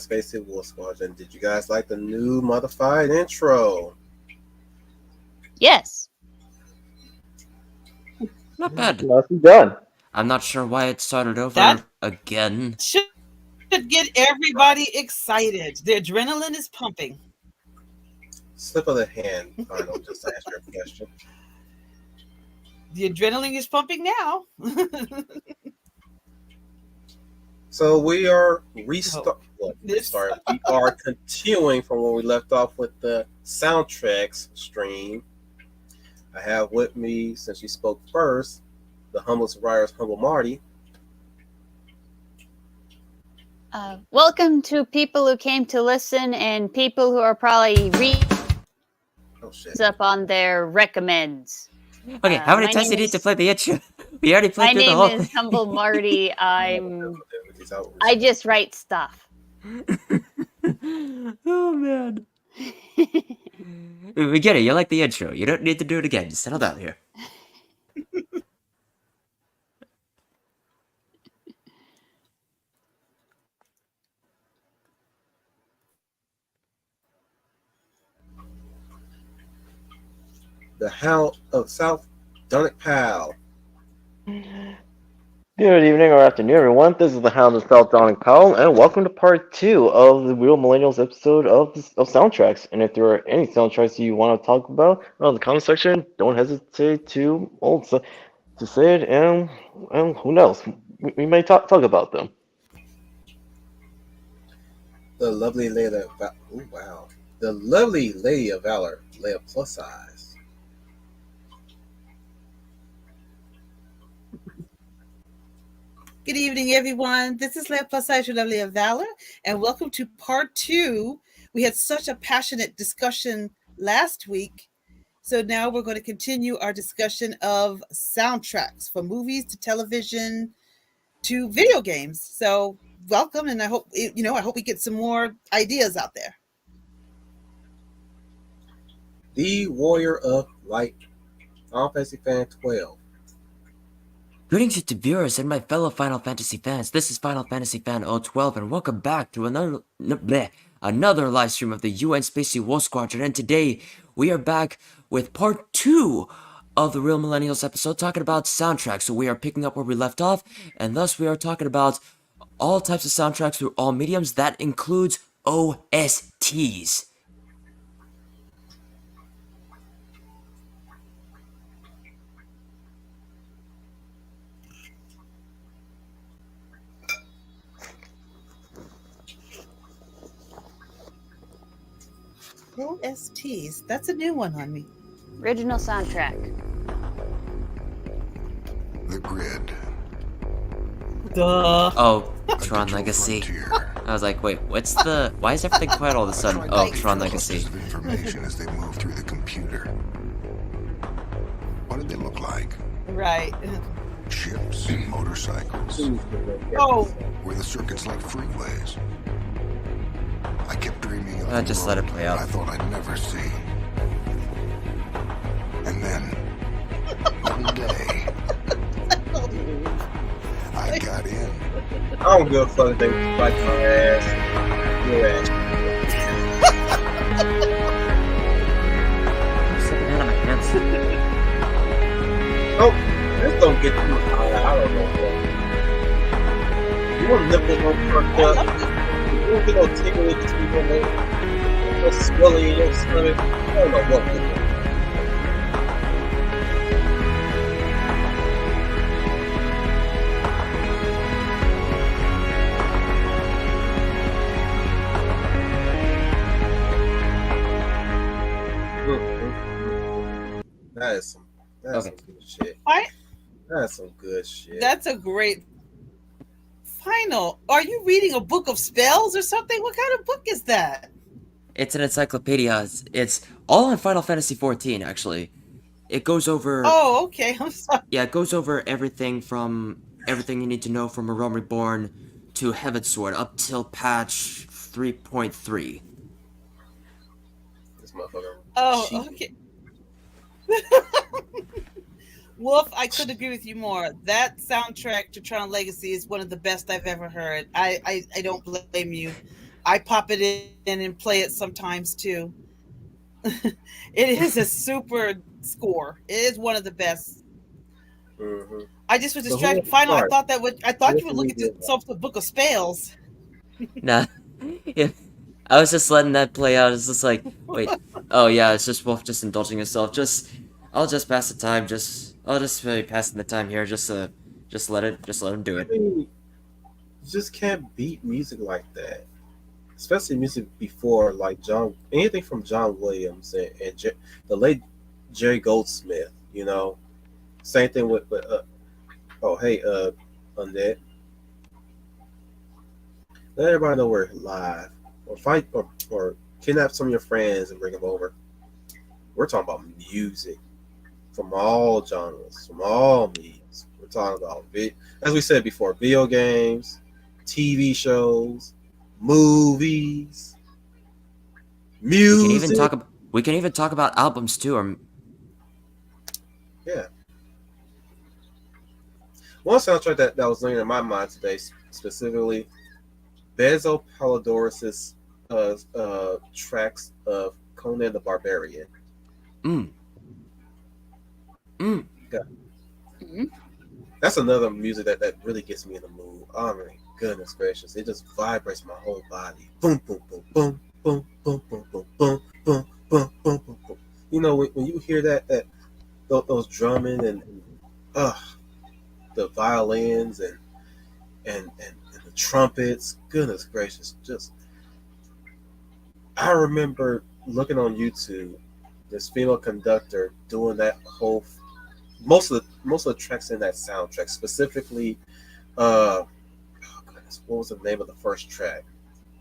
Spacey War Squadron. Did you guys like the new modified intro? Yes. Not bad. Nicely done. I'm not sure why it started over That again. should get everybody excited. The adrenaline is pumping. Slip of the hand, Final. Just ask your question. The adrenaline is pumping now. So we are restarting. We are continuing from where we left off with the soundtracks stream. I have with me, since you spoke first, the humblest writers, Humble Marty. Welcome to people who came to listen and people who are probably up on their recommends. Okay, how many times do you need to play the intro? We already played through the whole thing. My name is Humble Marty. I just write stuff. Oh, man. We get it. You like the intro. You don't need to do it again. Just settle down here. The Hound of South Dunnick Pal. Good evening or afternoon, everyone. This is the Hound of South Donning Powell, and welcome to part 2 of the Real Millennials episode of soundtracks. And if there are any soundtracks you want to talk about in the comment section, don't hesitate to say it, and who knows, we may talk about them. The lovely Lady of The lovely Lady of Valor, Leia plus size. Good evening, everyone. This is Leia plus size, your lovely of Valor, and welcome to part 2. We had such a passionate discussion last week, so now we're going to continue our discussion of soundtracks from movies to television to video games. So welcome, and I hope we get some more ideas out there. The Warrior of Light, Final Fantasy Fan 12. Greetings to viewers and my fellow Final Fantasy fans. This is Final Fantasy Fan 012, and welcome back to another live stream of the UN Spacey War Squadron. And today we are back with part 2 of the Real Millennials episode, talking about soundtracks. So we are picking up where we left off, and thus we are talking about all types of soundtracks through all mediums. That includes OSTs. OSTs. That's a new one on me. Original soundtrack. The Grid. Duh. Oh, Tron Legacy. I was like, wait, why is everything quiet all of a sudden? Oh, Tron Legacy. Information as they move through the computer. What did they look like? Right. Ships, motorcycles. Oh. Were the circuits like freeways? I kept dreaming of just let it play out. I thought I'd never see. And then, one day, I got in. I don't give a fuck if they fight my ass. Your ass. I'm slipping out of my pants. Oh, this don't get too high. I don't know. You want nipples on perked up. You don't get no tickle with people, no swelling in your stomach. I don't know what to do. That's some good shit. That's some good shit. That's a great Final. Are you reading a book of spells or something? What kind of book is that? It's an encyclopedia. It's all on Final Fantasy 14, actually. It goes over... Oh, okay. I'm sorry. Yeah, it goes over everything you need to know from A Realm Reborn to Heavensward up till patch 3.3. This motherfucker. Oh, okay. Wolf, I couldn't agree with you more. That soundtrack to Tron Legacy is one of the best I've ever heard. I don't blame you I pop it in and play it sometimes too. It is a super score. It is one of the best. Hmm. I just was So who distracted. wants to Final, start? I Who thought wants you to were lead looking to this off? solve the book of spells. Nah, yeah, I was just letting that play out. It's just like, wait, oh yeah, it's just Wolf just indulging himself. I'll just pass the time. I'll just be passing the time here. Just let him do I it. mean, you just can't beat music like that, especially music before like anything from John Williams and the late Jerry Goldsmith. Same thing with oh hey Undead. Let everybody know we're live, or fight or kidnap some of your friends and bring them over. We're talking about music from all genres, from all mediums. We're talking about as we said before, video games, TV shows, movies, music. We can even talk about albums too. Or Yeah. One soundtrack that was laying in my mind today, specifically Bezo Polidorus's tracks of Conan the Barbarian. mm, mm. Yeah. Mhm. That's another music that really gets me in the mood. Oh my goodness gracious. It just vibrates my whole body. Boom, boom, boom, boom, boom, boom, boom, boom, boom, boom, boom, boom, boom, boom. When you hear those drumming and uh, the violins and the trumpets, goodness gracious, just I remember looking on YouTube, this female conductor doing that whole most of the tracks in that soundtrack, specifically oh goodness, what was the name of the first track?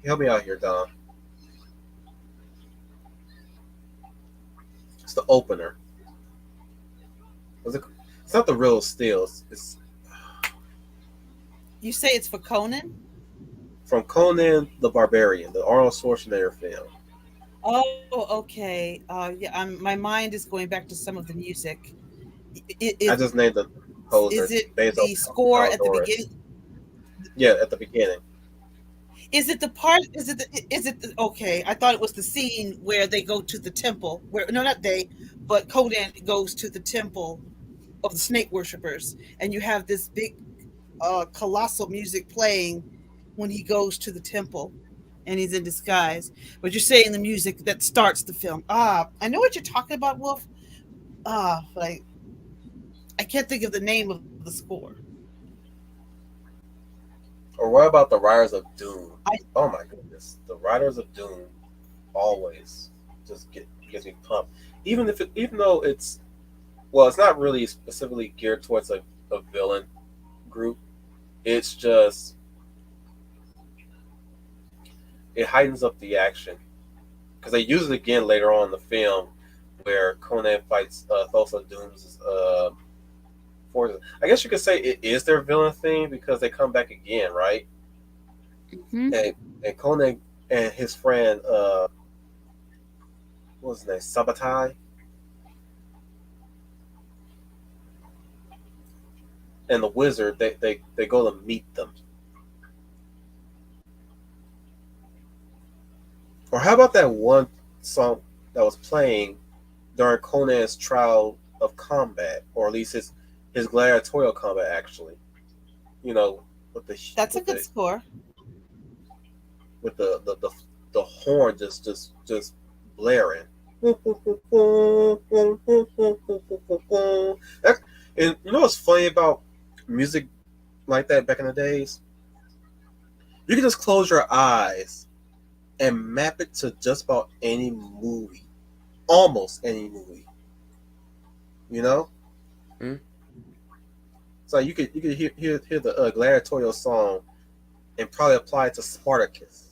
Help me out here, Don. It's the opener. Was it, it's not the real steel. It's You say it's for Conan? from Conan the Barbarian, the Arnold Schwarzenegger film. Oh, okay. Yeah, my mind is going back to some of the music. I just named the composer Is it Basil the score at the Palladorus. beginning? Yeah, at the beginning. Is it the part? Okay, I thought it was the scene where they go to the temple. Where no, not they, but Conan goes to the temple of the snake worshippers, and you have this big, colossal music playing when he goes to the temple, and he's in disguise. But you're saying the music that starts the film. I know what you're talking about, Wolf. But I can't think of the name of the score. Or what about the Riders of Doom? I Oh my goodness, the Riders of Doom always just gets me pumped. Even though it's not really specifically geared towards a villain group. It's just it heightens up the action because they use it again later on in the film where Conan fights Thulsa Doom's forces. I guess you could say it is their villain theme because they come back again, right? Mhm. And Conan and his friend, what was his name, Sabatai, and the wizard, they go to meet them. Or how about that one song that was playing during Conan's trial of combat, or at least his gladiatorial combat, actually. You know, with the That's a with good the score. with the horn just blaring. That, and you know what's funny about music like that back in the days? You can just close your eyes and map it to just about any movie, almost any movie. You know, Hmm? so you could hear the gladiatorial song and probably apply it to Spartacus,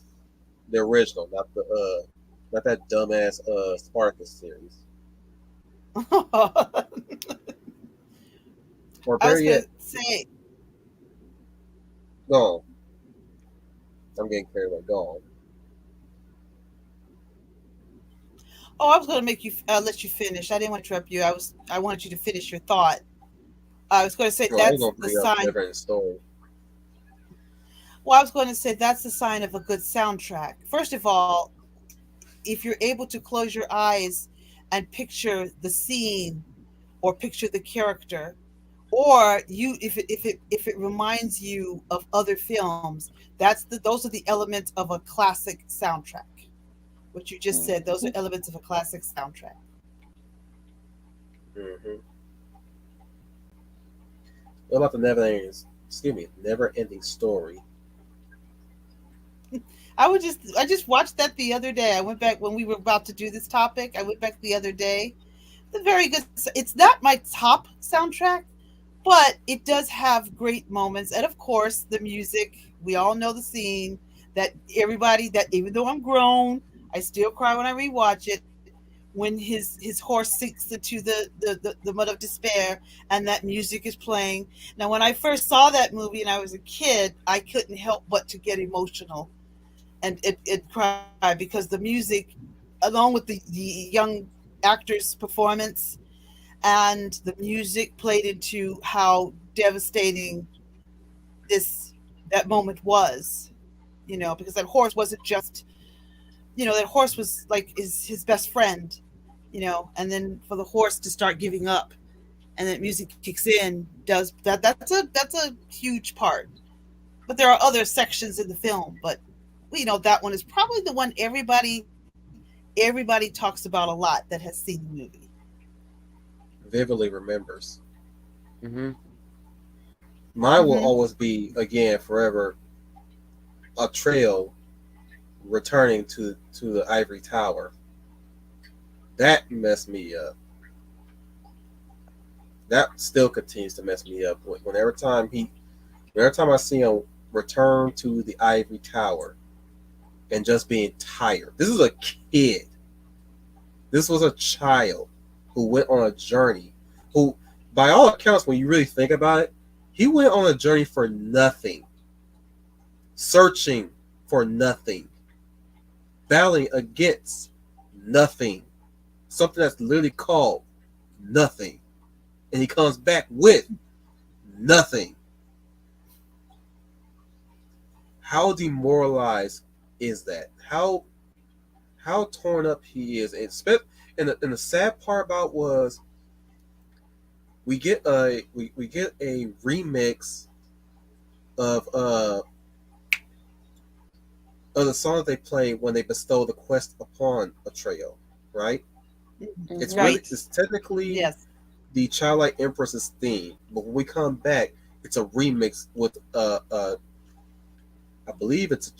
the original, not that dumbass Spartacus series, I or better was gonna yet, say, Gone. I'm getting carried away. Gone. I was gonna make you let you finish. I didn't want to interrupt you. I wanted you to finish your thought. I was going to say Well, I ain't that's gonna the bring up sign. never ending story. Well, I was going to say that's a sign of a good soundtrack. First of all, if you're able to close your eyes and picture the scene or picture the character, or you if it reminds you of other films, those are the elements of a classic soundtrack. What you just said, those are elements of a classic soundtrack. Mm-hmm. What about the never-ending story? I just watched that the other day. I went back when we were about to do this topic. I went back the other day. The very good. It's not my top soundtrack, but it does have great moments, and of course the music. We all know the scene that everybody that even though I'm grown, I still cry when I rewatch it. When his horse sinks into the mud of despair and that music is playing. Now, when I first saw that movie and I was a kid, I couldn't help but to get emotional and it cry because the music, along with the young actor's performance and the music played into how devastating this that moment was, because that horse wasn't just, that horse was like is his best friend, and then for the horse to start giving up and that music kicks in does that's a huge part. But there are other sections in the film, but that one is probably the one everybody talks about a lot that has seen the movie. Vividly remembers. Mm-hmm. Mine will always be, again, forever, a trail returning to the ivory tower. That messed me up. That still continues to mess me up. Whenever I see him return to the ivory tower and just being tired. This is a kid. This was a child who went on a journey. Who, by all accounts, when you really think about it, he went on a journey for nothing, searching for nothing, battling against nothing, something that's literally called nothing, and he comes back with nothing. How demoralized is that? How torn up he is, and the sad part about was we get a remix of the song that they play when they bestow the quest upon Atreyu, right? It's Right. really it's technically Yes. the Childlike Empress's theme, but when we come back, it's a remix with I believe it's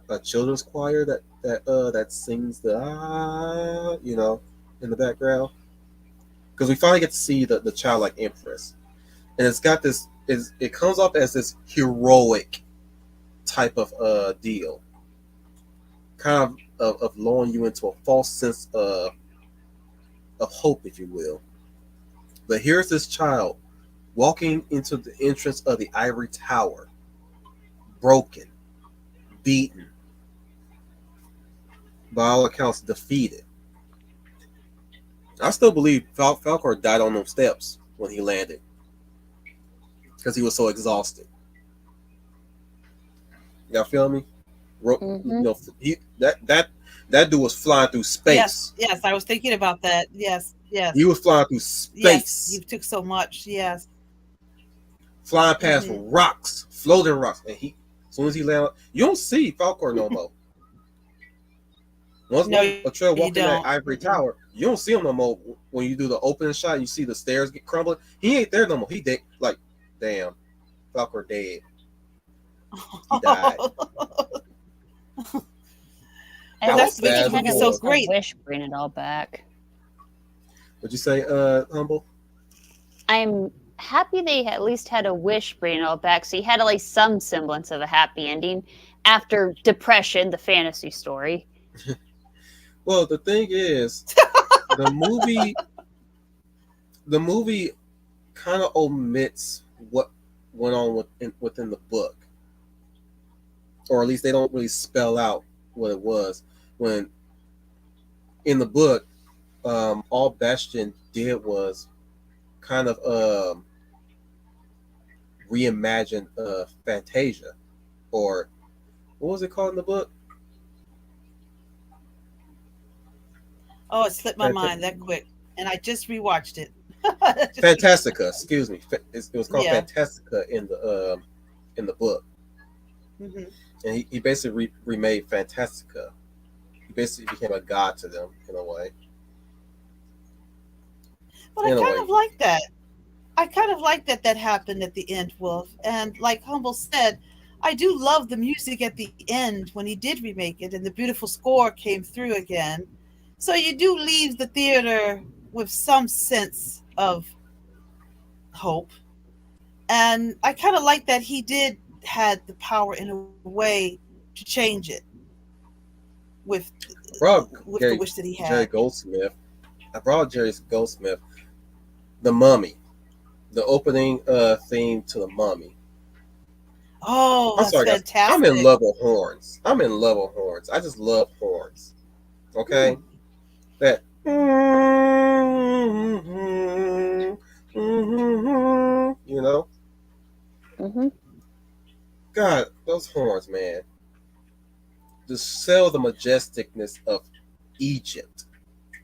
a children's choir that sings the in the background, because we finally get to see the Childlike Empress, and it's got this it comes off as this heroic type of deal, kind of lulling you into a false sense of hope, if you will. But here's this child walking into the entrance of the ivory tower, broken, beaten, by all accounts defeated. I still believe Falcor died on those steps when he landed because he was so exhausted. Y'all feel me? He that dude was flying through space. Yes, I was thinking about that. Yes. He was flying through space. Yes, he took so much. Yes. Flying past rocks, floating rocks, and as soon as he landed, you don't see Falcor no more. Once a trail walking that ivory tower, you don't see him no more. When you do the opening shot, you see the stairs get crumbling. He ain't there no more. He dead. Like, damn, Falcor dead. He died. And that's what what kind is of so great. Wish bring it all back. What'd you say, Humble? I'm happy they at least had a wish bring it all back, so you had at least some semblance of a happy ending after Depression, the fantasy story. Well, the thing is, the movie kind of omits what went on within the book, or at least they don't really spell out what it was. When in the book, all Bastion did was kind of reimagine Fantasia, or what was it called in the book? Oh, it slipped my Fanta- mind that quick, and I just rewatched it. Fantastica. Excuse me. It was called Yeah. Fantastica in the book, hmm and he basically remade Fantastica. He basically became a god to them in a way. But I In a kind way, of like that. I kind of like that that happened at the end, Wolf. And like Humble said, I do love the music at the end when he did remake it, and the beautiful score came through again. So you do leave the theater with some sense of hope. And I kind of like that he did had the power in a way to change it with I brought with the wish that he Jerry had. Goldsmith. I brought Jerry Goldsmith, The Mummy, the opening theme to The Mummy. Oh, I'm that's sorry, guys. I'm in fantastic. love with horns. I'm in love with horns. I just love horns. Okay, Hmm. that. You know, Hmm. God, those horns, man. To sell the majesticness of Egypt,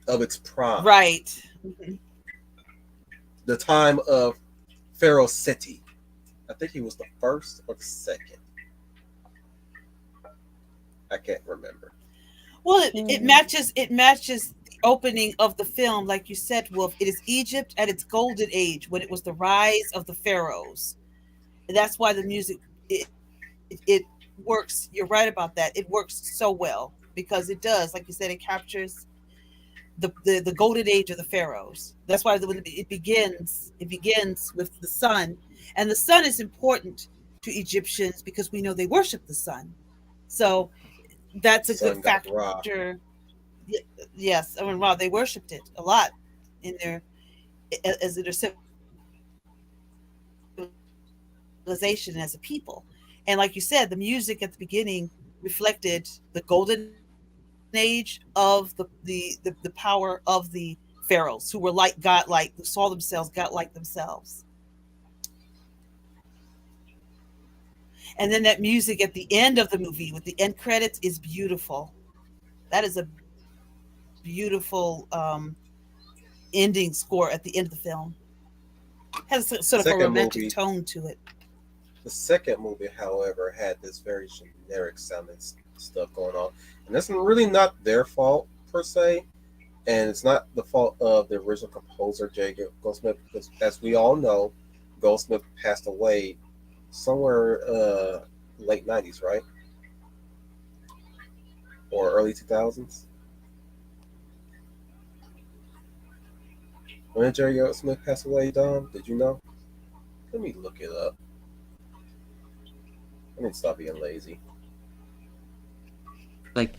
of its prime, Right. Mhm. the time of Pharaoh Seti. I think he was the first or the second. I can't remember. Well, it matches. It matches the opening of the film, like you said, Wolf. It is Egypt at its golden age when it was the rise of the pharaohs. And that's why the music it works. You're right about that. It works so well because it does, like you said, it captures the golden age of the pharaohs. That's why when it begins with the sun, and the sun is important to Egyptians because we know they worship the sun. So that's a good Sun God Ra. factor. Yes, I mean, wow, they worshipped it a lot in their as in their civilization as a people. And like you said, the music at the beginning reflected the golden age of the power of the pharaohs who were like godlike, who saw themselves godlike themselves. And then that music at the end of the movie with the end credits is beautiful. That is a beautiful ending score at the end of the film. Has sort of a Second romantic movie. tone to it. The second movie, however, had this very generic sounding stuff going on, and that's really not their fault per se, and it's not the fault of the original composer J. Goldsmith, because as we all know, Goldsmith passed away somewhere late '90s, right, or early 2000s. When did Jerry Goldsmith pass away, Don? Did you know? Let me look it up. I need to stop being lazy. Like,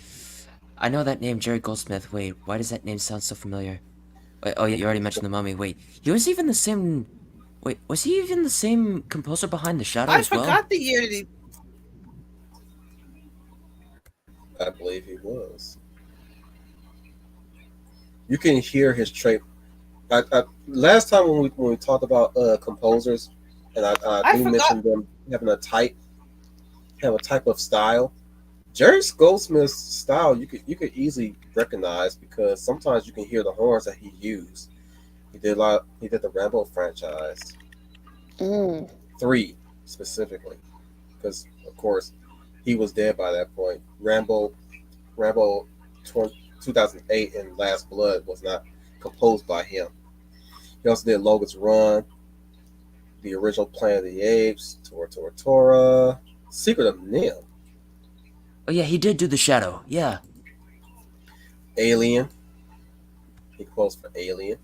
I know that name, Jerry Goldsmith. Wait, why does that name sound so familiar? Wait, oh yeah, you already mentioned the Mummy. Wait, he was even the same. Wait, was he even the same composer behind The Shadow I as well? forgot the year that he. I believe he was. You can hear his trait. Last time when we talked about composers, and I I do forgot. mention them having have a type of style. Jerry Goldsmith's style you could easily recognize because sometimes you can hear the horns that he used. He did a lot. He did the Rambo franchise, Mm. 3 specifically, because of course he was dead by that point. Rambo 2008 and Last Blood was not composed by him. He also did Logan's Run, the original Planet of the Apes, Tora Tora Tora, Secret of Nim, Oh yeah, he did do The Shadow. Yeah. Alien. He composed for Alien,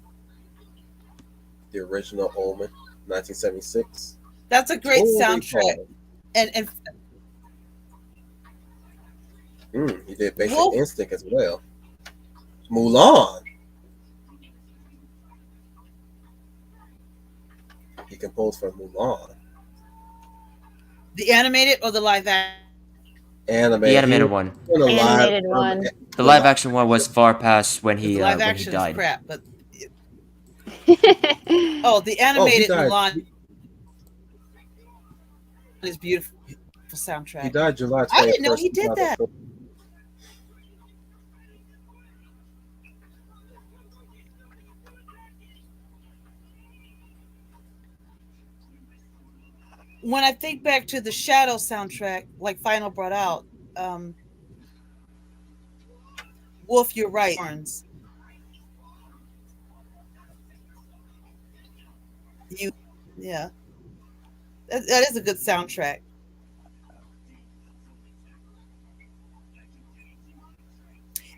the original Omen, 1976. That's a great Totally soundtrack. Fallen. And He did Basic Wolf, Instinct as well. Mulan. He composed for Mulan. the animated or the live action? Animated. The animated one. On a live, Animated one. The live action one was far past when Because he the live when he action is died. crap, but the Oh, he animated died. Mulan is beautiful. soundtrack. He died July I didn't know 21st, he did that. 2004. When I think back to the Shadow soundtrack, like Final brought out, Wolf, you're right. You, yeah, that is a good soundtrack.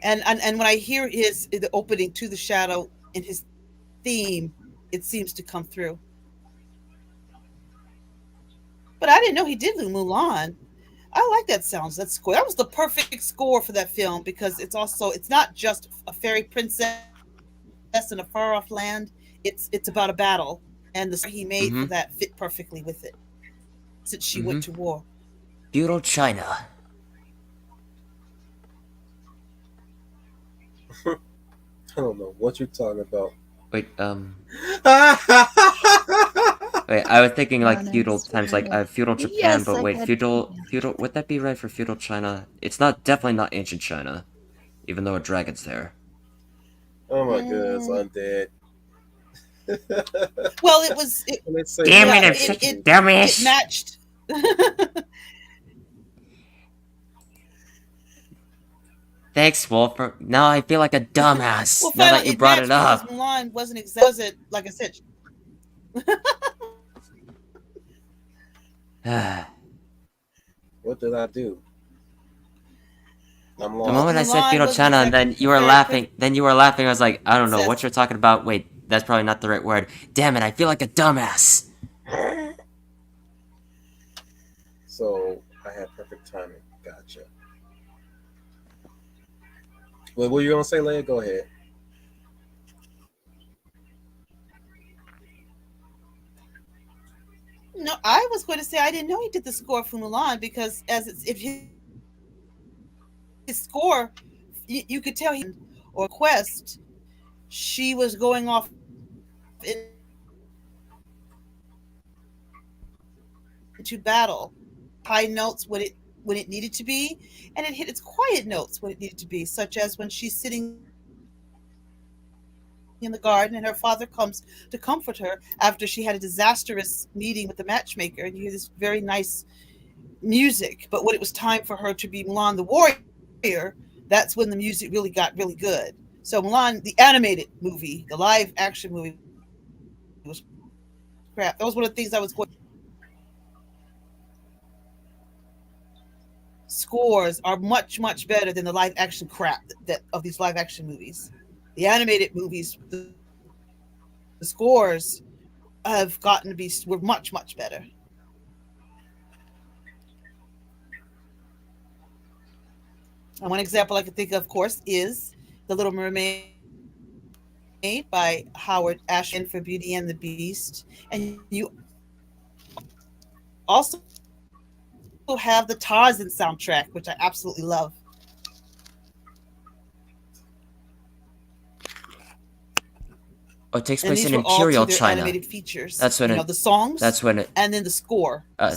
And when I hear the opening to the Shadow and his theme, it seems to come through. But I didn't know he did Mulan. I like that sounds. That score. That was the perfect score for that film because it's not just a fairy princess in a far off land. It's about a battle, and the score he made for that fit perfectly with it. Since she went to war. Feudal China. I don't know what you're talking about. Wait, wait, I was thinking like feudal times, like feudal Japan, Yes, but I wait, got- feudal, would that be right for feudal China? It's definitely not ancient China, even though a dragon's there. Oh my goodness, undead. Well, it was. Damn Yeah, it, I'm such a dumbass. It matched. Thanks, Wolf. Now I feel like a dumbass. Well, now that you brought it up. because Mulan wasn't like I said. What did I do? I'm The lost. moment I said Mulan feudal was China, and then you were very laughing. Then you were laughing. I was like, I don't know what princess. you're talking about. Wait, that's probably not the right word. Damn it! I feel like a dumbass. So I had perfect timing. Gotcha. Well, what were you gonna say, Leia? Go ahead. No, I was going to say I didn't know he did the score for Mulan because if his score, you could tell he or quest, she was going off into battle, high notes when it needed to be, and it hit its quiet notes when it needed to be, such as when she's sitting in the garden and her father comes to comfort her after she had a disastrous meeting with the matchmaker, and you hear this very nice music. But when it was time for her to be Mulan the warrior, that's when the music really got really good. So Mulan, the animated movie, the live action movie, was crap. That was one of the things I was going. Scores are much better than the live action crap that of these live action movies. The animated movies, the scores have gotten to be were much better. And one example I can think of course, is The Little Mermaid by Howard Ashman for Beauty and the Beast. And you also have the Tarzan soundtrack, which I absolutely love. Oh, it takes And place these in were all Imperial to their China. animated features. That's when the songs. That's when it. And then the score. I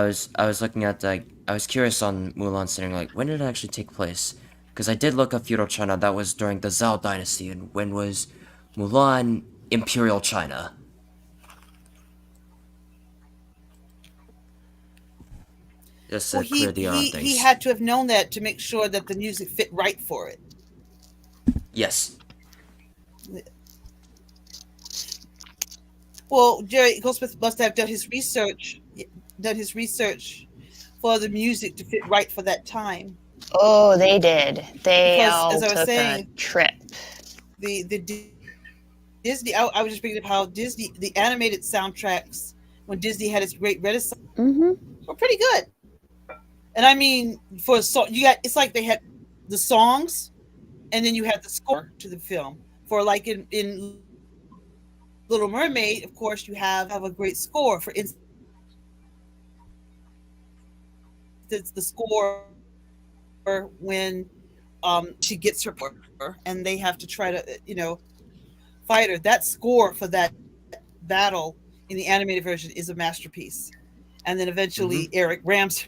was looking at I was curious on Mulan, saying like, when did it actually take place? Because I did look up feudal China. That was during the Zhao Dynasty, and when was Mulan Imperial China? Just to clear the air on things. He had to have known that to make sure that the music fit right for it. Yes. Well, Jerry Goldsmith must have done his research for the music to fit right for that time. Oh, they did. They Because, all as I was took saying, a trip. The Disney. I was just bringing up how Disney, the animated soundtracks when Disney had its great renaissance, were pretty good. And I mean, for a song, it's like they had the songs, and then you had the score to the film. For like in Little Mermaid, of course, you have a great score. For instance, the score when she gets her and they have to try to fight her. That score for that battle in the animated version is a masterpiece. and then eventually Eric rams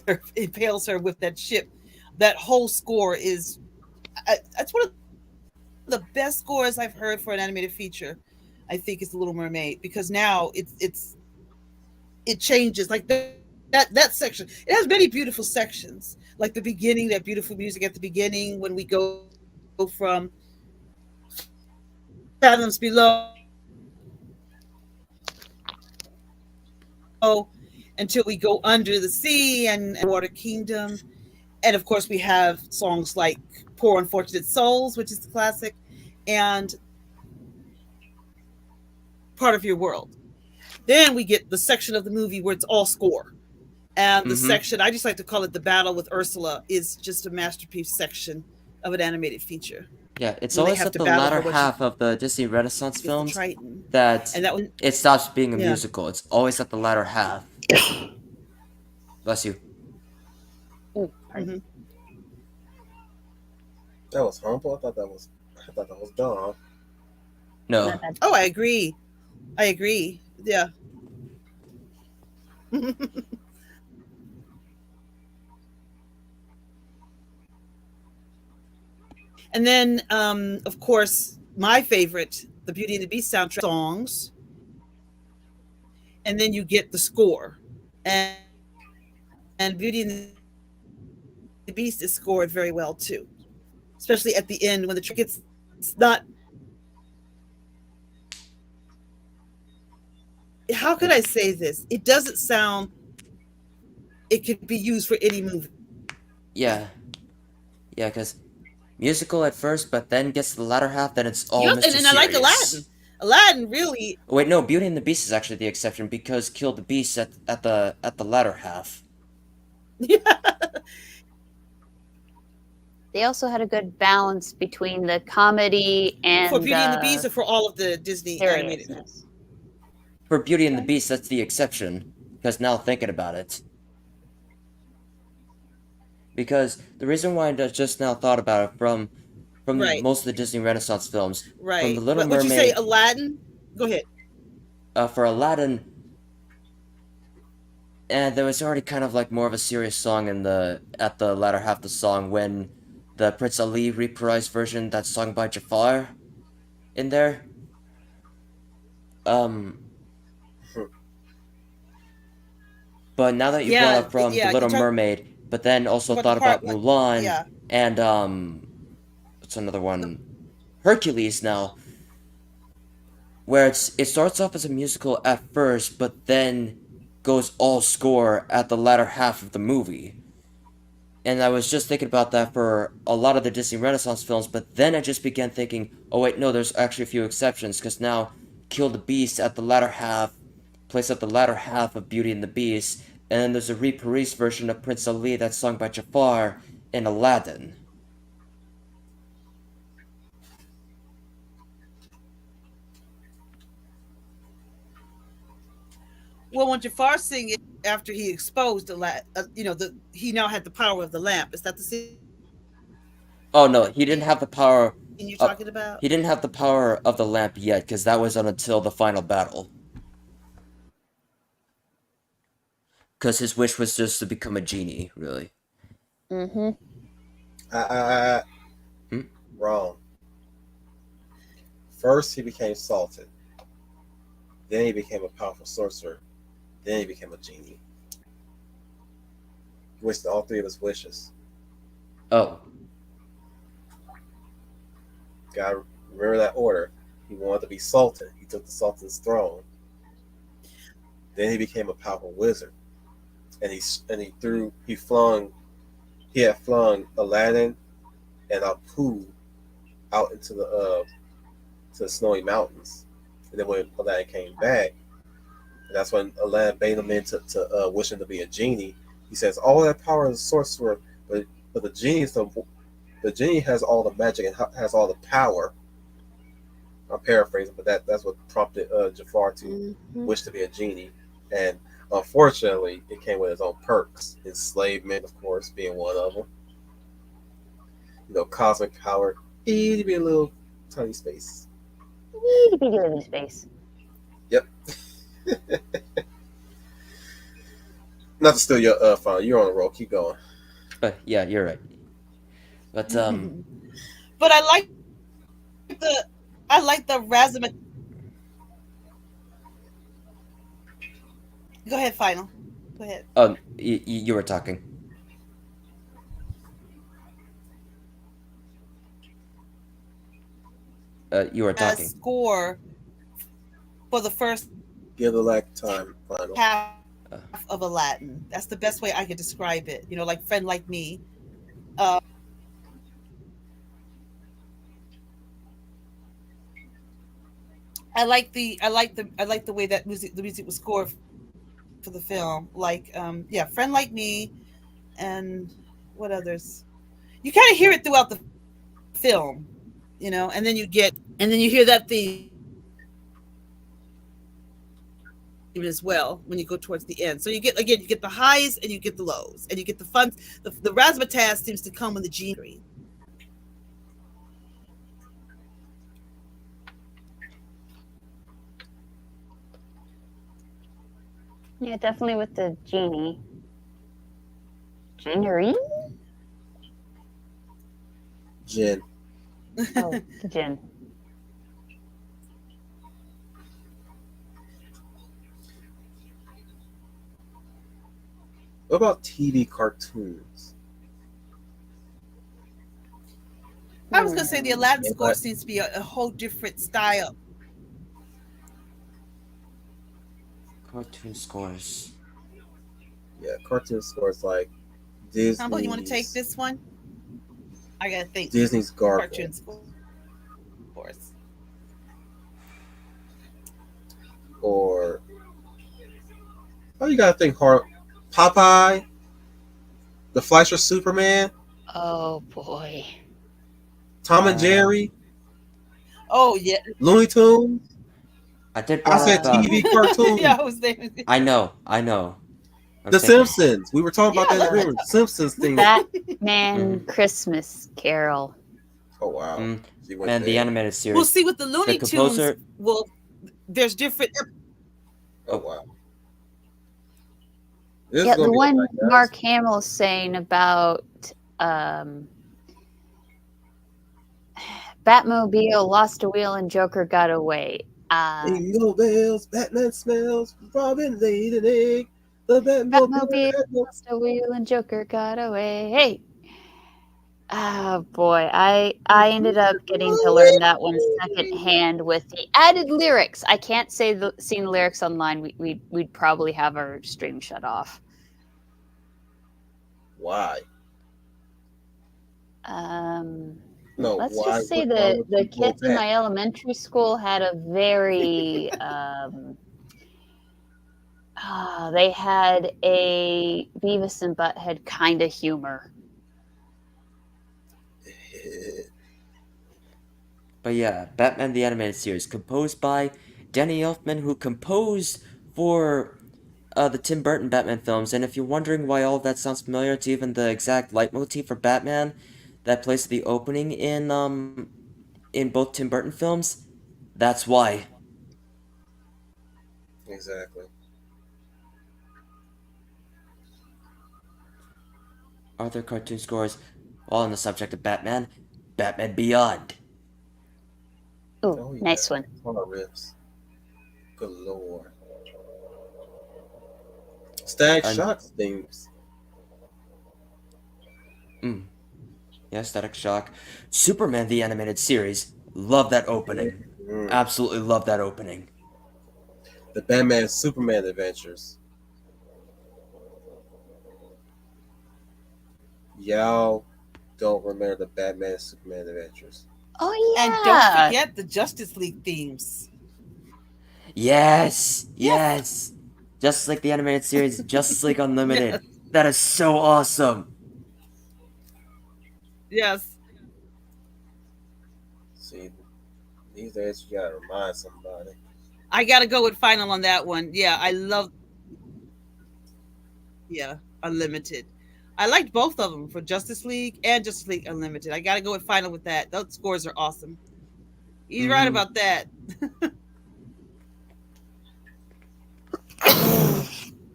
her, impales her with that ship. That whole score is that's one of the best scores I've heard for an animated feature. I think is The Little Mermaid, because now it changes like that section. It has many beautiful sections, like the beginning, that beautiful music at the beginning when we go from fathoms below until we go under the sea and Water Kingdom. And of course, we have songs like Poor Unfortunate Souls, which is the classic, and Part of Your World. Then we get the section of the movie where it's all score. And the section, I just like to call it the battle with Ursula, is just a masterpiece section of an animated feature. Yeah, it's always at the latter half of the Disney Renaissance films that it stops being a musical. It's always at the latter half. Bless you. That was humble. I thought that was dumb. No. Oh, I agree. Yeah. And then, of course, my favorite, the Beauty and the Beast soundtrack songs. And then you get the score. And Beauty and the Beast is scored very well, too. Especially at the end when the trick gets not. How could I say this? It doesn't sound. It could be used for any movie. Yeah, because musical at first, but then gets to the latter half, then it's all Mr. And I like Aladdin. Aladdin really. Oh, wait, no, Beauty and the Beast is actually the exception because Kill the Beast at the latter half. Yeah. They also had a good balance between the comedy and for Beauty and the Beast, or for all of the Disney animated. For Beauty and the Beast, that's the exception. Because now thinking about it. Because the reason why I just now thought about it from most of the Disney Renaissance films, from The Little Mermaid. Would you say Aladdin? Go ahead. For Aladdin, and there was already kind of like more of a serious song at the latter half of the song when the Prince Ali reprised version that's sung by Jafar in there. But now that you brought up from The Little Mermaid, but then also thought about Mulan and what's another one? Hercules now. Where it starts off as a musical at first, but then goes all score at the latter half of the movie. And I was just thinking about that for a lot of the Disney Renaissance films, but then I just began thinking, oh wait, no, there's actually a few exceptions, because now Kill the Beast at the latter half, plays at the latter half of Beauty and the Beast, and then there's a reprise version of Prince Ali that's sung by Jafar in Aladdin. Well, when Jafar sing it after he exposed he now had the power of the lamp. Is that the scene? Oh no, he didn't have the power. You're talking about? He didn't have the power of the lamp yet, because that was until the final battle. Because his wish was just to become a genie, really. Wrong. First, he became salted. Then he became a powerful sorcerer. Then he became a genie. He wished all three of his wishes. Oh. God, remember that order. He wanted to be sultan. He took the sultan's throne. Then he became a powerful wizard. And he had flung Aladdin and Apu out into the snowy mountains. And then when Aladdin came back, and that's when Aladdin bade him in to wish him to be a genie. He says, all that power is a sorcerer, but the genie has all the magic and has all the power. I'm paraphrasing, but that's what prompted Jafar to wish to be a genie. And unfortunately, it came with its own perks. Enslavement, of course, being one of them. Cosmic power, itty bitty little tiny space. Itty bitty little space. Yep. Not to steal your phone. You're on the roll. Keep going. Yeah, you're right. But But I like the razzmatazz. Go ahead, final. Go ahead. you were talking. You were As talking. score for the first Give the lack time. Final. half Uh, of Aladdin. That's the best way I could describe it. Like Friend Like Me. Uh, I like the way that the music was scored for the film. Like yeah, Friend Like Me, and what others? You kind of hear it throughout the film, and then you hear that theme as well when you go towards the end. So you get the highs and you get the lows, and you get the fun. The razzmatazz seems to come when the G screen. Yeah, definitely with the genie. Ginnery? Jen. Oh, the gin. What about TV cartoons? I was gonna say the Aladdin score Anybody? seems to be a whole different style. Cartoon scores. Yeah, cartoon scores like Humble, you want to take Disney's this one? I gotta think. Disney's Garfield, Cartoon scores. or you gotta think hard. Popeye, The Fleischer Superman, Oh boy. Tom and Jerry, Oh yeah. Looney Tunes. I did I brought said up. TV cartoon. Yeah, I was there. I know. I'm The thinking. Simpsons. We were talking Yeah, about that look, earlier. Simpsons thing. Batman Christmas Carol. Oh wow, Mm, she went and the there. animated We'll series. see with the Looney The Tunes. composer. Well, there's different. Oh wow. This Yeah, is gonna the be one like that. Mark Hamill's saying about Batmobile lost a wheel and Joker got away. Jingle bells, Batman smells, Robin laid an egg. The Batmobile Batmobile had no. lost a wheel and Joker got away. Hey. Oh boy, I ended up getting to learn that one secondhand with the added lyrics. I can't say seeing the lyrics online. We'd probably have our stream shut off. Why? No, Let's why? just say Why the would you go kids in back? my elementary school had a very they had a Beavis and Butthead kind of humor. But yeah, Batman the Animated Series, composed by Danny Elfman, who composed for the Tim Burton Batman films. And if you're wondering why all of that sounds familiar, it's even the exact leitmotif for Batman that plays the opening in both Tim Burton films. That's why. Exactly. Other cartoon scores, all on the subject of Batman, Batman Beyond. Ooh, Oh yeah. nice one. Car riffs. Good lord. Static And Shock's themes. yeah, Static Shock. Superman the Animated Series. Love that opening. Mm. Absolutely love that opening. The Batman Superman adventures. Y'all don't remember the Batman Superman adventures. Oh yeah. And don't forget the Justice League themes. Yes, yes. Just like the animated series, Justice League Unlimited. Yes. That is so awesome. Yes. See, these days you gotta remind somebody. I gotta go with final on that one. Yeah, I love. Yeah, Unlimited. I liked both of them for Justice League and Justice League Unlimited. I gotta go with final with that. Those scores are awesome. He's right about that.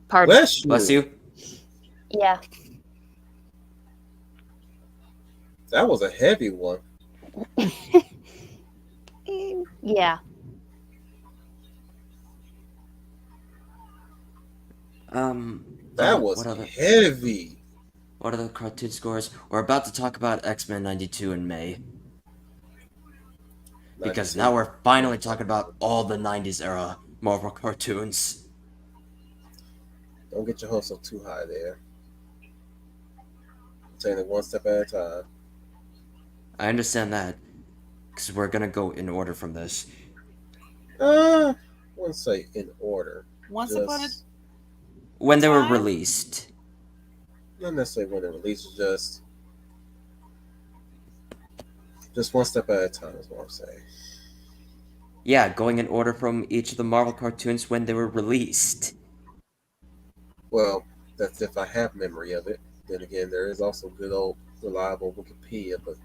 Pardon. Bless you. Bless you. Yeah. That was a heavy one. Yeah. That was What other heavy. cartoon scores? We're about to talk about X-Men 92 in May. Because 92. now we're finally talking about all the 90s era Marvel cartoons. Don't get your hopes up too high there. I'm taking it one step at a time. I understand that. Because we're gonna go in order from this. I wouldn't say in order. Once Just upon a When they were time? released. not necessarily when it releases, just one step at a time is what I'm saying. Yeah, going in order from each of the Marvel cartoons when they were released. Well, that's if I have memory of it. Then again, there is also good old reliable Wikipedia, but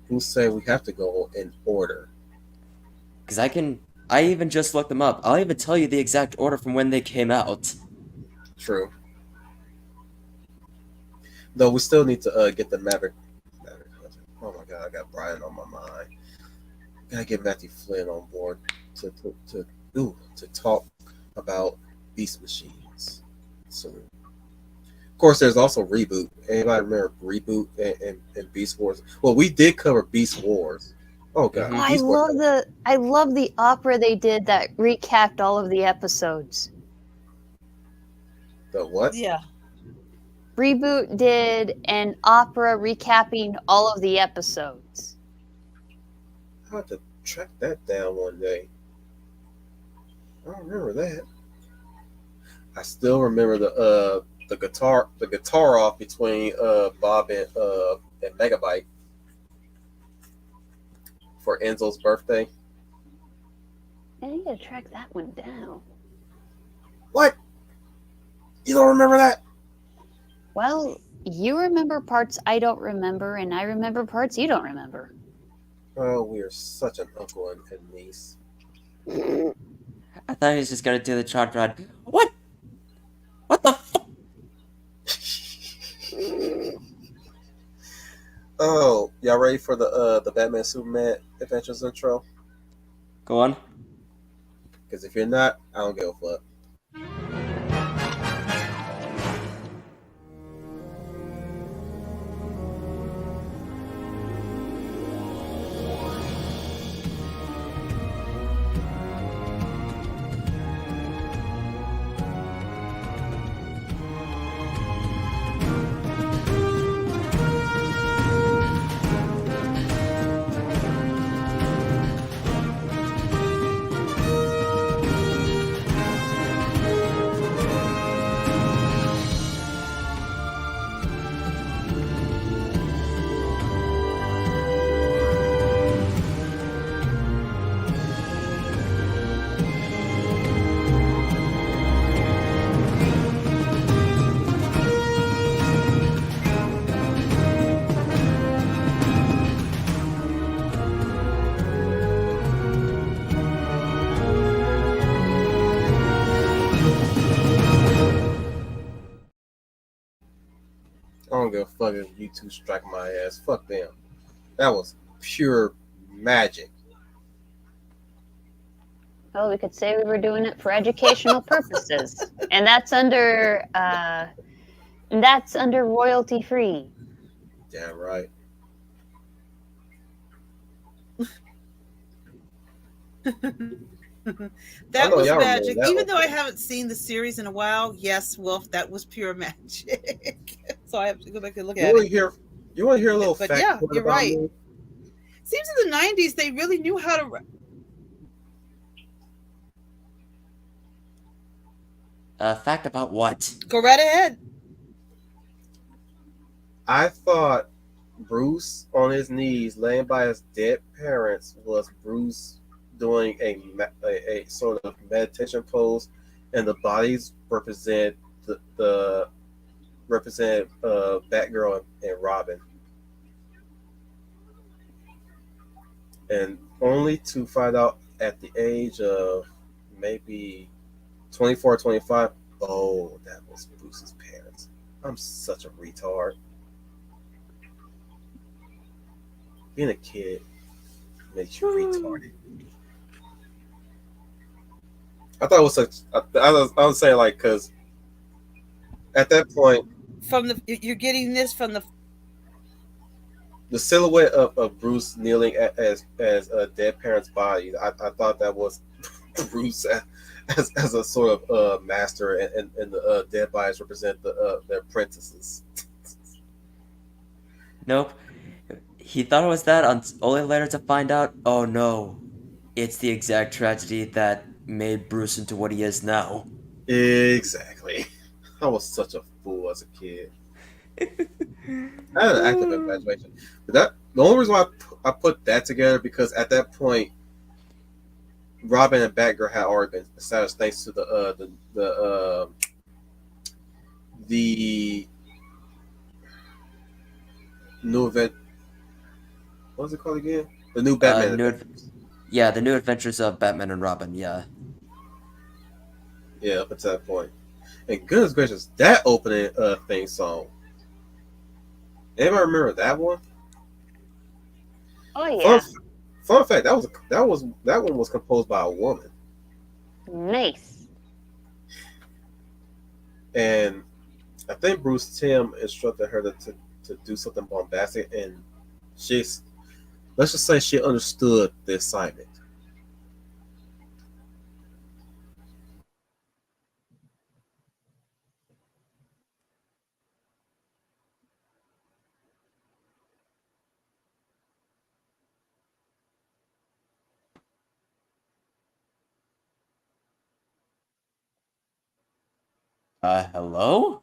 who say we have to go in order? Because I even just looked them up. I'll even tell you the exact order from when they came out. True. Though we still need to get the Maverick. Oh my God, I got Brian on my mind. Gotta get Matthew Flynn on board to talk about Beast Machines soon. Of course, there's also Reboot. Anybody remember Reboot and Beast Wars? Well, we did cover Beast Wars. Oh God, Mhm. Beast Wars. I love the opera they did that recapped all of the episodes. The what? yeah. Reboot did an opera recapping all of the episodes. I have to track that down one day. I don't remember that. I still remember the guitar off between Bob and Megabyte for Enzo's birthday. I need to track that one down. What? You don't remember that? Well, you remember parts I don't remember, and I remember parts you don't remember. Oh, we are such an uncle and niece. I thought he was just gonna do the chart ride. What? What the fuck? Oh, y'all ready for the Batman Superman Adventures intro? Go on. Because if you're not, I don't give a fuck. I don't give a fuck if you two strike my ass. Fuck them. That was pure magic. Well, we could say we were doing it for educational purposes, and that's under royalty free. Damn right. That was y'all remember magic. that Even one. though I haven't seen the series in a while, yes, Wolf, that was pure magic. So I have to go back and look You at want it. to hear? You want to hear a little But fact yeah, about you're right. me? Seems in the 90s they really knew how to. Fact about what? Go right ahead. I thought Bruce on his knees, laying by his dead parents, was Bruce doing a sort of meditation pose, and the bodies represent the Batgirl and Robin, and only to find out at the age of maybe 24, 25, oh, that was Bruce's parents. I'm such a retard. Being a kid makes you retarded. I thought it was such. I was saying like because at that point From the you're getting this from the silhouette of Bruce kneeling as a dead parent's body. I thought that was Bruce as a sort of master, and the dead bodies represent the apprentices. Nope. He thought it was that, only later to find out, oh no, it's the exact tragedy that made Bruce into what he is now. Exactly. I was such a fool as a kid. I had an active imagination. But the only reason why I put that together because at that point, Robin and Batgirl had already been established thanks to the new event. What's it called again? The new Batman New, event. yeah, the new adventures of Batman and Robin. Yeah. Yeah, up until that point. And goodness gracious, that opening theme song. Anybody remember that one? Oh yeah, Fun fact, that one was composed by a woman. nice. And I think Bruce Timm instructed her to do something bombastic, and she's let's just say she understood the assignment. Hello?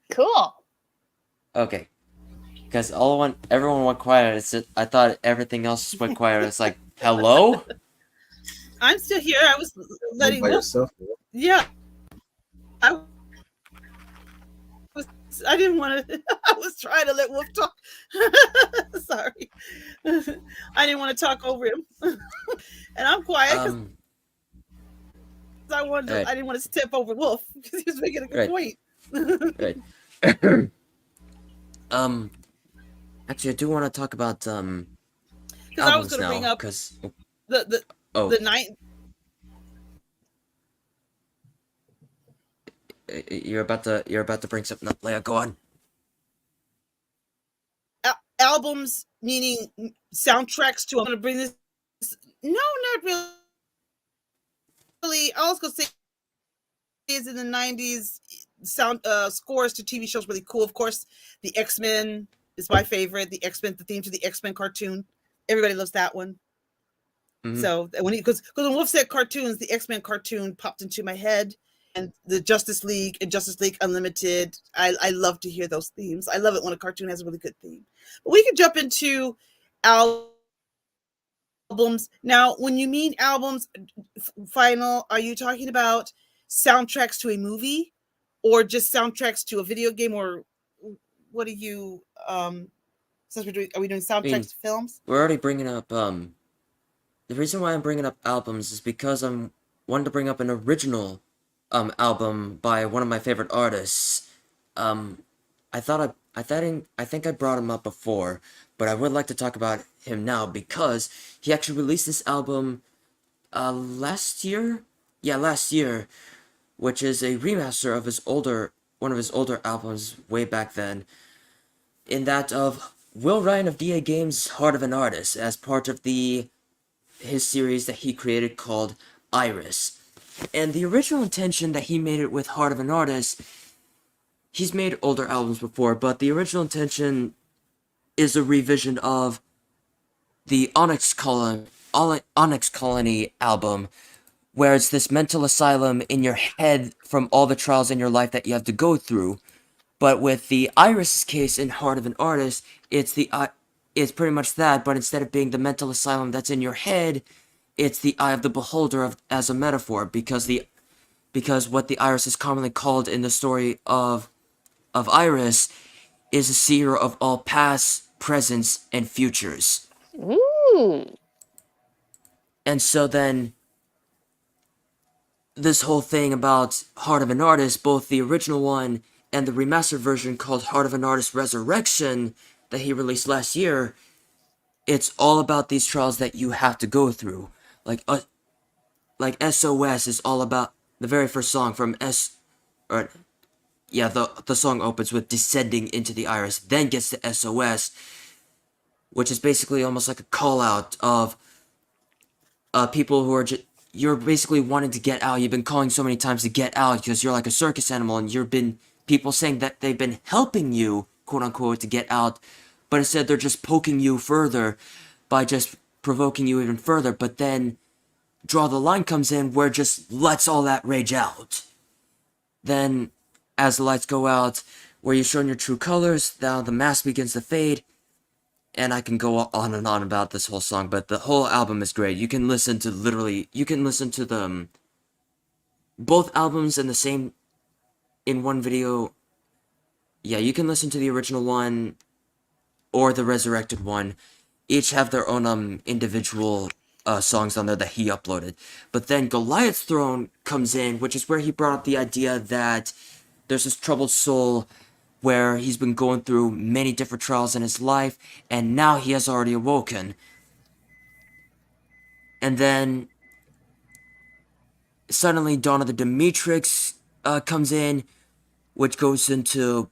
Cool. Okay. Because everyone went quiet. I thought everything else just went quiet. It's like, hello? I'm still here. I was letting By Wolf. yourself. Yeah, I was. I didn't want to. I was trying to let Wolf talk. Sorry, I didn't want to talk over him, and I'm quiet because I wanted. Right. I didn't want to step over Wolf because he was making a good point. Right. Actually, I do want to talk about Because I was albums going to bring now. up Because the night. you're about to bring something up, Leia. Go on. Albums meaning soundtracks to. I'm going to bring this. No, not really. I was going to say is in the 90s sound scores to TV shows really cool. Of course, the X-Men is my favorite. The X-Men, the theme to the X-Men cartoon. Everybody loves that one. Mhm. So because when Wolf said cartoons, the X-Men cartoon popped into my head. And the Justice League and Justice League Unlimited. I love to hear those themes. I love it when a cartoon has a really good theme. But we can jump into albums. Now, when you mean albums, Final, are you talking about soundtracks to a movie or just soundtracks to a video game, or what are you since are we doing soundtracks to films? We're already bringing up the reason why I'm bringing up albums is because I'm wanting to bring up an original album by one of my favorite artists. I think I brought him up before, but I would like to talk about him now because he actually released this album last year. Yeah, last year, which is a remaster of one of his older albums way back then, in that of Will Ryan of DA Games' Heart of an Artist, as part of his series that he created called Iris. And the original intention that he made it with Heart of an Artist, he's made older albums before, but the original intention is a revision of the Onyx Colony album, where it's this mental asylum in your head from all the trials in your life that you have to go through. But with the Iris case in Heart of an Artist, it's pretty much that, but instead of being the mental asylum that's in your head, it's the eye of the beholder as a metaphor, because what the Iris is commonly called in the story of Iris is a seer of all past, presents, and futures. Ooh. And so then this whole thing about Heart of an Artist, both the original one and the remastered version called Heart of an Artist Resurrection that he released last year, it's all about these trials that you have to go through. Like SOS is all about the very first song from or yeah, the song opens with descending into the iris, then gets to SOS, which is basically almost like a call out of people who are you're basically wanting to get out. You've been calling so many times to get out because you're like a circus animal, and you've been people saying that they've been helping you, quote unquote, to get out, but instead they're just poking you further by just provoking you even further. But then Draw the Line comes in where it just lets all that rage out. Then, as the lights go out, where you're showing your true colors, now the mask begins to fade, and I can go on and on about this whole song, but the whole album is great. You can listen to the both albums in the same in one video. Yeah, you can listen to the original one or the resurrected one. Each have their own individual songs on there that he uploaded. But then Goliath's Throne comes in, which is where he brought up the idea that there's this troubled soul where he's been going through many different trials in his life, and now he has already awoken. And then suddenly Dawn of the Demetrix comes in, which goes into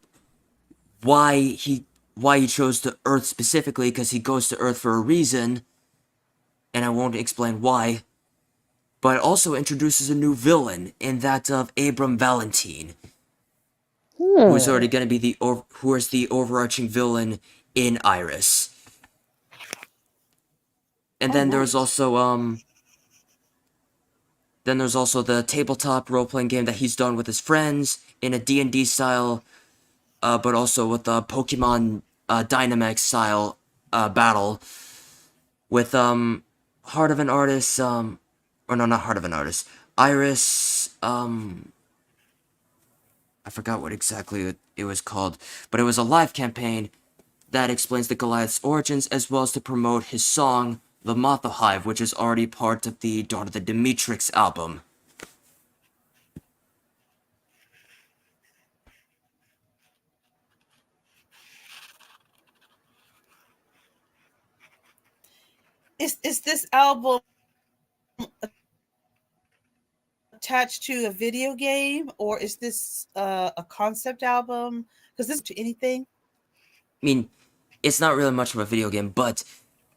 why he chose to Earth specifically, because he goes to Earth for a reason, and I won't explain why. But it also introduces a new villain in that of Abram Valentine, who is already going to be who is the overarching villain in Iris. And then there's also the tabletop role-playing game that he's done with his friends in a D&D style, but also with a Pokemon Dynamax style battle with Heart of an Artist, or no, not Heart of an Artist, Iris, I forgot what exactly it was called, but it was a live campaign that explains the Goliath's origins, as well as to promote his song, The Motha Hive, which is already part of the Dawn of the Demetrix album. Is this album attached to a video game, or is this a concept album? Because this to anything. I mean, it's not really much of a video game, but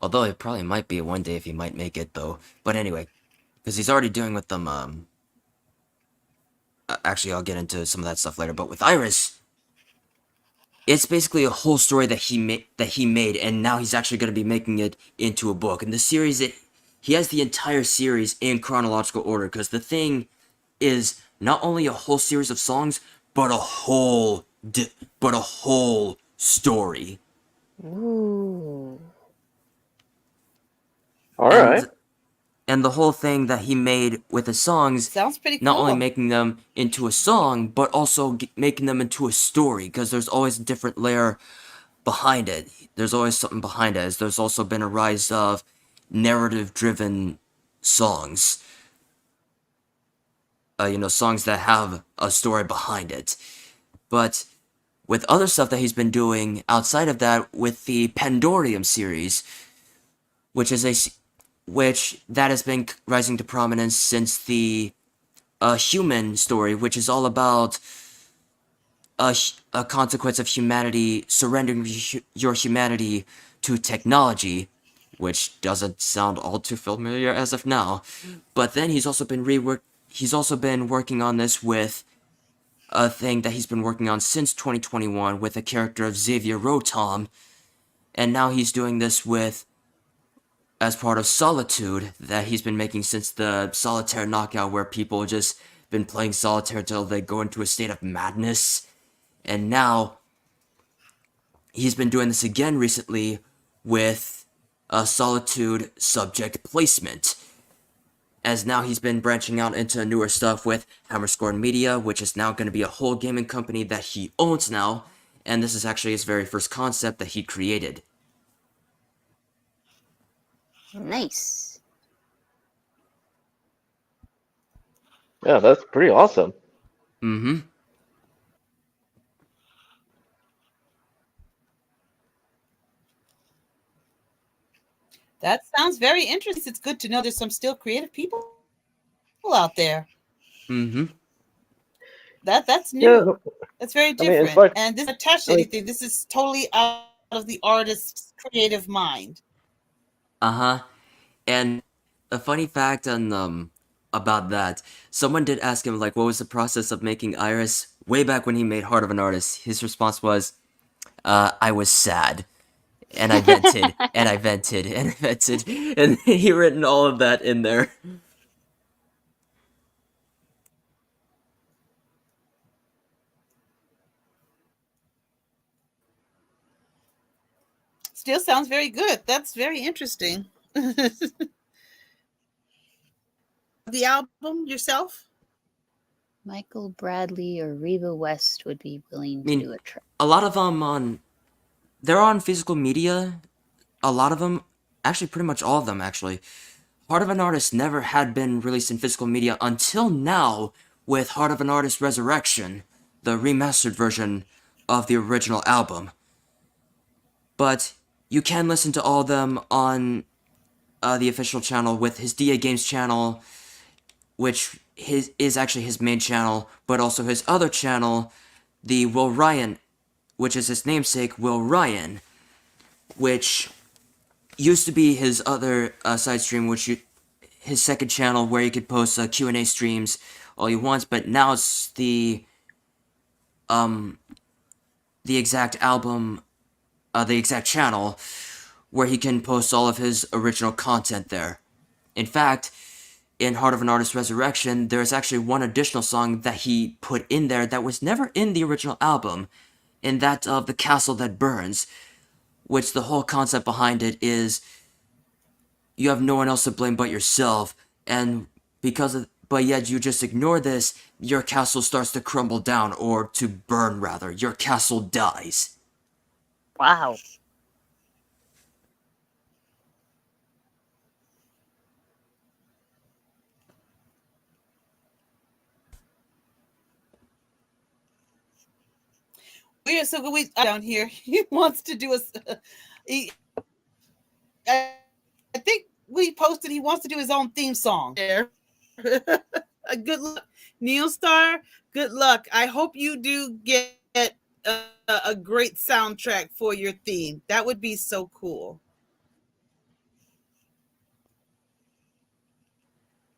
although it probably might be one day if he might make it, though. But anyway, because he's already doing with them. Actually, I'll get into some of that stuff later. But with Iris, it's basically a whole story that he made, and now he's actually going to be making it into a book. And the series, he has the entire series in chronological order, because the thing is not only a whole series of songs, but a whole story. Ooh. All right. And the whole thing that he made with the songs, Sounds pretty cool. not only making them into a song, but also making them into a story, because there's always a different layer behind it. There's always something behind it. There's also been a rise of narrative-driven songs. Songs that have a story behind it. But with other stuff that he's been doing outside of that, with the Pandorium series, which that has been rising to prominence since the Human story, which is all about a consequence of humanity surrendering your humanity to technology, which doesn't sound all too familiar as of now. But then he's also been working on this with a thing that he's been working on since 2021 with a character of Xavier Rotom, and now he's doing this as part of Solitude that he's been making since the Solitaire Knockout, where people just been playing Solitaire till they go into a state of madness. And now he's been doing this again recently with a Solitude subject placement, as now he's been branching out into newer stuff with Hammerscorn Media, which is now going to be a whole gaming company that he owns now, and this is actually his very first concept that he created. Nice. Yeah, that's pretty awesome. Mm-hmm. That sounds very interesting. It's good to know there's some still creative people out there. Mm-hmm. That's new. Yeah, That's very I mean, different. it's like, And this is not attached to I mean, anything. This is totally out of the artist's creative mind. Uh-huh. And a funny fact on about that, someone did ask him like what was the process of making Iris way back when he made Heart of an Artist. His response was, I was sad. And I vented, and I vented, and I vented, and he written all of that in there. Still sounds very good. That's very interesting. The album yourself? Michael Bradley or Reba West would be willing I to mean, do a track. a lot of them they're on physical media. A lot of them, actually, pretty much all of them, actually. Heart of an Artist never had been released in physical media until now with Heart of an Artist Resurrection, the remastered version of the original album. But you can listen to all of them on the official channel with his DA Games channel, which is actually his main channel, but also his other channel, the Will Ryan, which is his namesake, Will Ryan, which used to be his other side stream, his second channel where he could post Q&A streams all he wants, but now it's the exact album, the exact channel where he can post all of his original content there. In fact, in Heart of an Artist Resurrection, there is actually one additional song that he put in there that was never in the original album, and that of The Castle That Burns, which the whole concept behind it is you have no one else to blame but yourself, and but yet you just ignore this, your castle starts to crumble down, or to burn rather, your castle dies. Wow. We're so good. We down here. He wants to do he, I think we posted. He wants to do his own theme song. There. Good luck, Neil Star. Good luck. I hope you do get a great soundtrack for your theme. That would be so cool.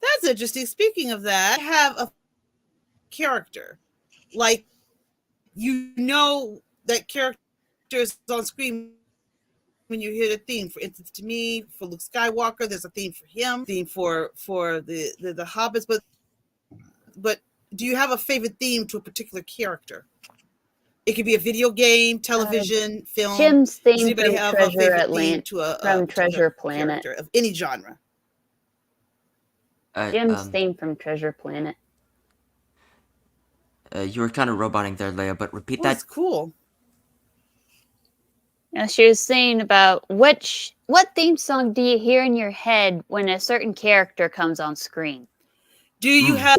That's interesting. Speaking of that, I have a character. Like, you know that character is on screen when you hear the theme. For instance, to me, for Luke Skywalker, there's a theme for him, theme for the Hobbits. But do you have a favorite theme to a particular character? It could be a video game, television, film. Jim's Does theme anybody from have a Treasure favorite theme to a from particular Treasure Planet. character of any genre? Jim's theme from Treasure Planet. You were kind of roboting there, Leia, but repeat That's that. cool. Now she was saying about what theme song do you hear in your head when a certain character comes on screen? Do you have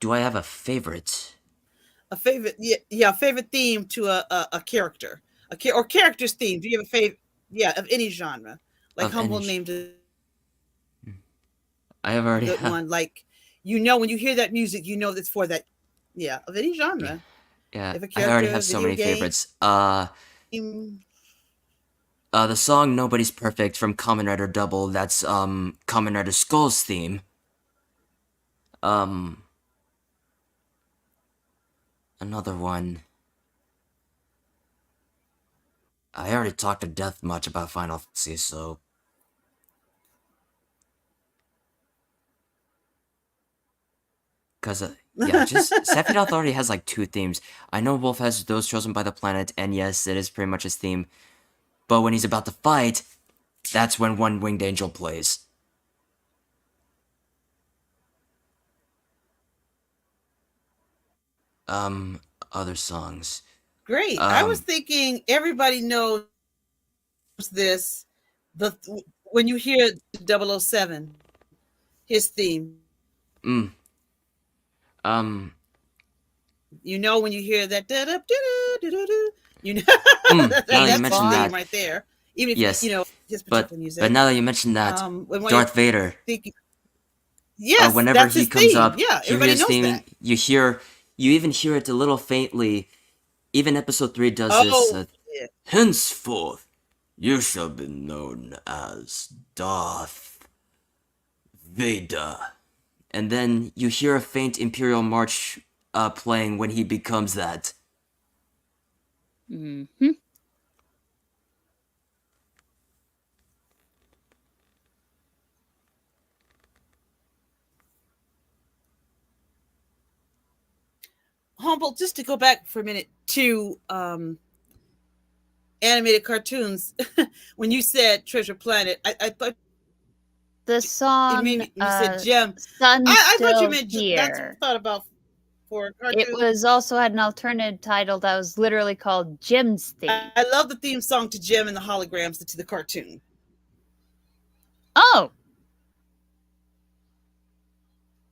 Do I have a favorite? a favorite? Yeah, favorite theme to a character, or character's theme. Do you have a favorite? Yeah, of any genre, like Of Humble any named a I have already good one. Like, when you hear that music, you know that's for that. Yeah, of any genre. Yeah, If a I already character, have so video many game, favorites. The song "Nobody's Perfect" from Kamen Rider Double. That's Kamen Rider Skull's theme. Another one. I already talked to death much about Final Fantasy, so. Cause yeah, just Sephiroth already has like 2 themes. I know Wolf has those chosen by the planet, and yes, it is pretty much his theme. But when he's about to fight, that's when One Winged Angel plays. Other songs. great. I was thinking everybody knows this. When you hear 007, his theme. Mm. When you hear that, You know, Now that you that's mention the that, theme right there. Even if yes, his but particular music. but now that you mention that, when Darth Vader. Yes, Whenever that's he his comes theme. up, Yeah, you hear everybody his knows theme. that. You even hear it a little faintly. Even Episode 3 does this. Yeah. Henceforth, you shall be known as Darth Vader. And then you hear a faint Imperial March playing when he becomes that. Mm-hmm. Humble, just to go back for a minute to animated cartoons. When you said Treasure Planet, I thought The song you said Gem. Sun's I thought you Still meant that's what I Here. thought about for a cartoon. It was also had an alternative title that was literally called Jim's Theme. I love the theme song to Gem and the Holograms to the cartoon. Oh.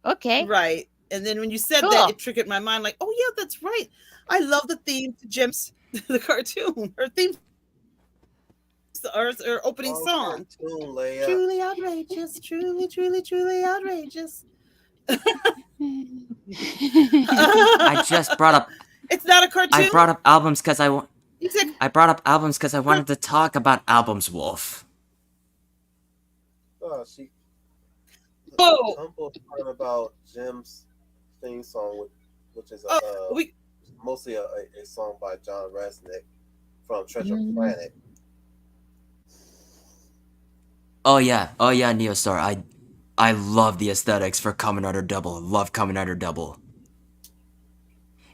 Okay. Right. And then when you said Cool. that, it triggered my mind like, oh, yeah, that's right. I love the theme to Gem's, the cartoon. Her theme, her opening song. Cartoon, Leia. Truly outrageous. Truly, truly, truly outrageous. I just brought up. It's not a cartoon. I brought up albums because I said, wanted to talk about albums, Wolf. Oh, Humble talking about Jim's theme song, which is mostly a song by John Resnick from Treasure Planet. Oh yeah, Neostar. I love the aesthetics for Kamen Rider Double. Love Kamen Rider Double.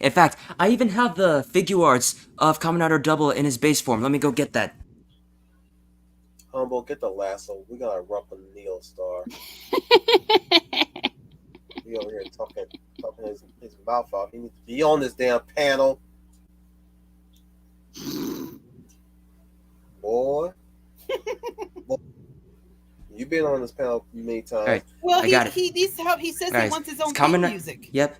In fact, I even have the figure arts of Kamen Rider Double in his base form. Let me go get that. Humble, get the lasso. We gotta rump a Neostar. He over here talking his mouth off. He needs to be on this damn panel. Boy. You've been on this panel many times. Right. Well, I got he says he wants his own theme music. Yep.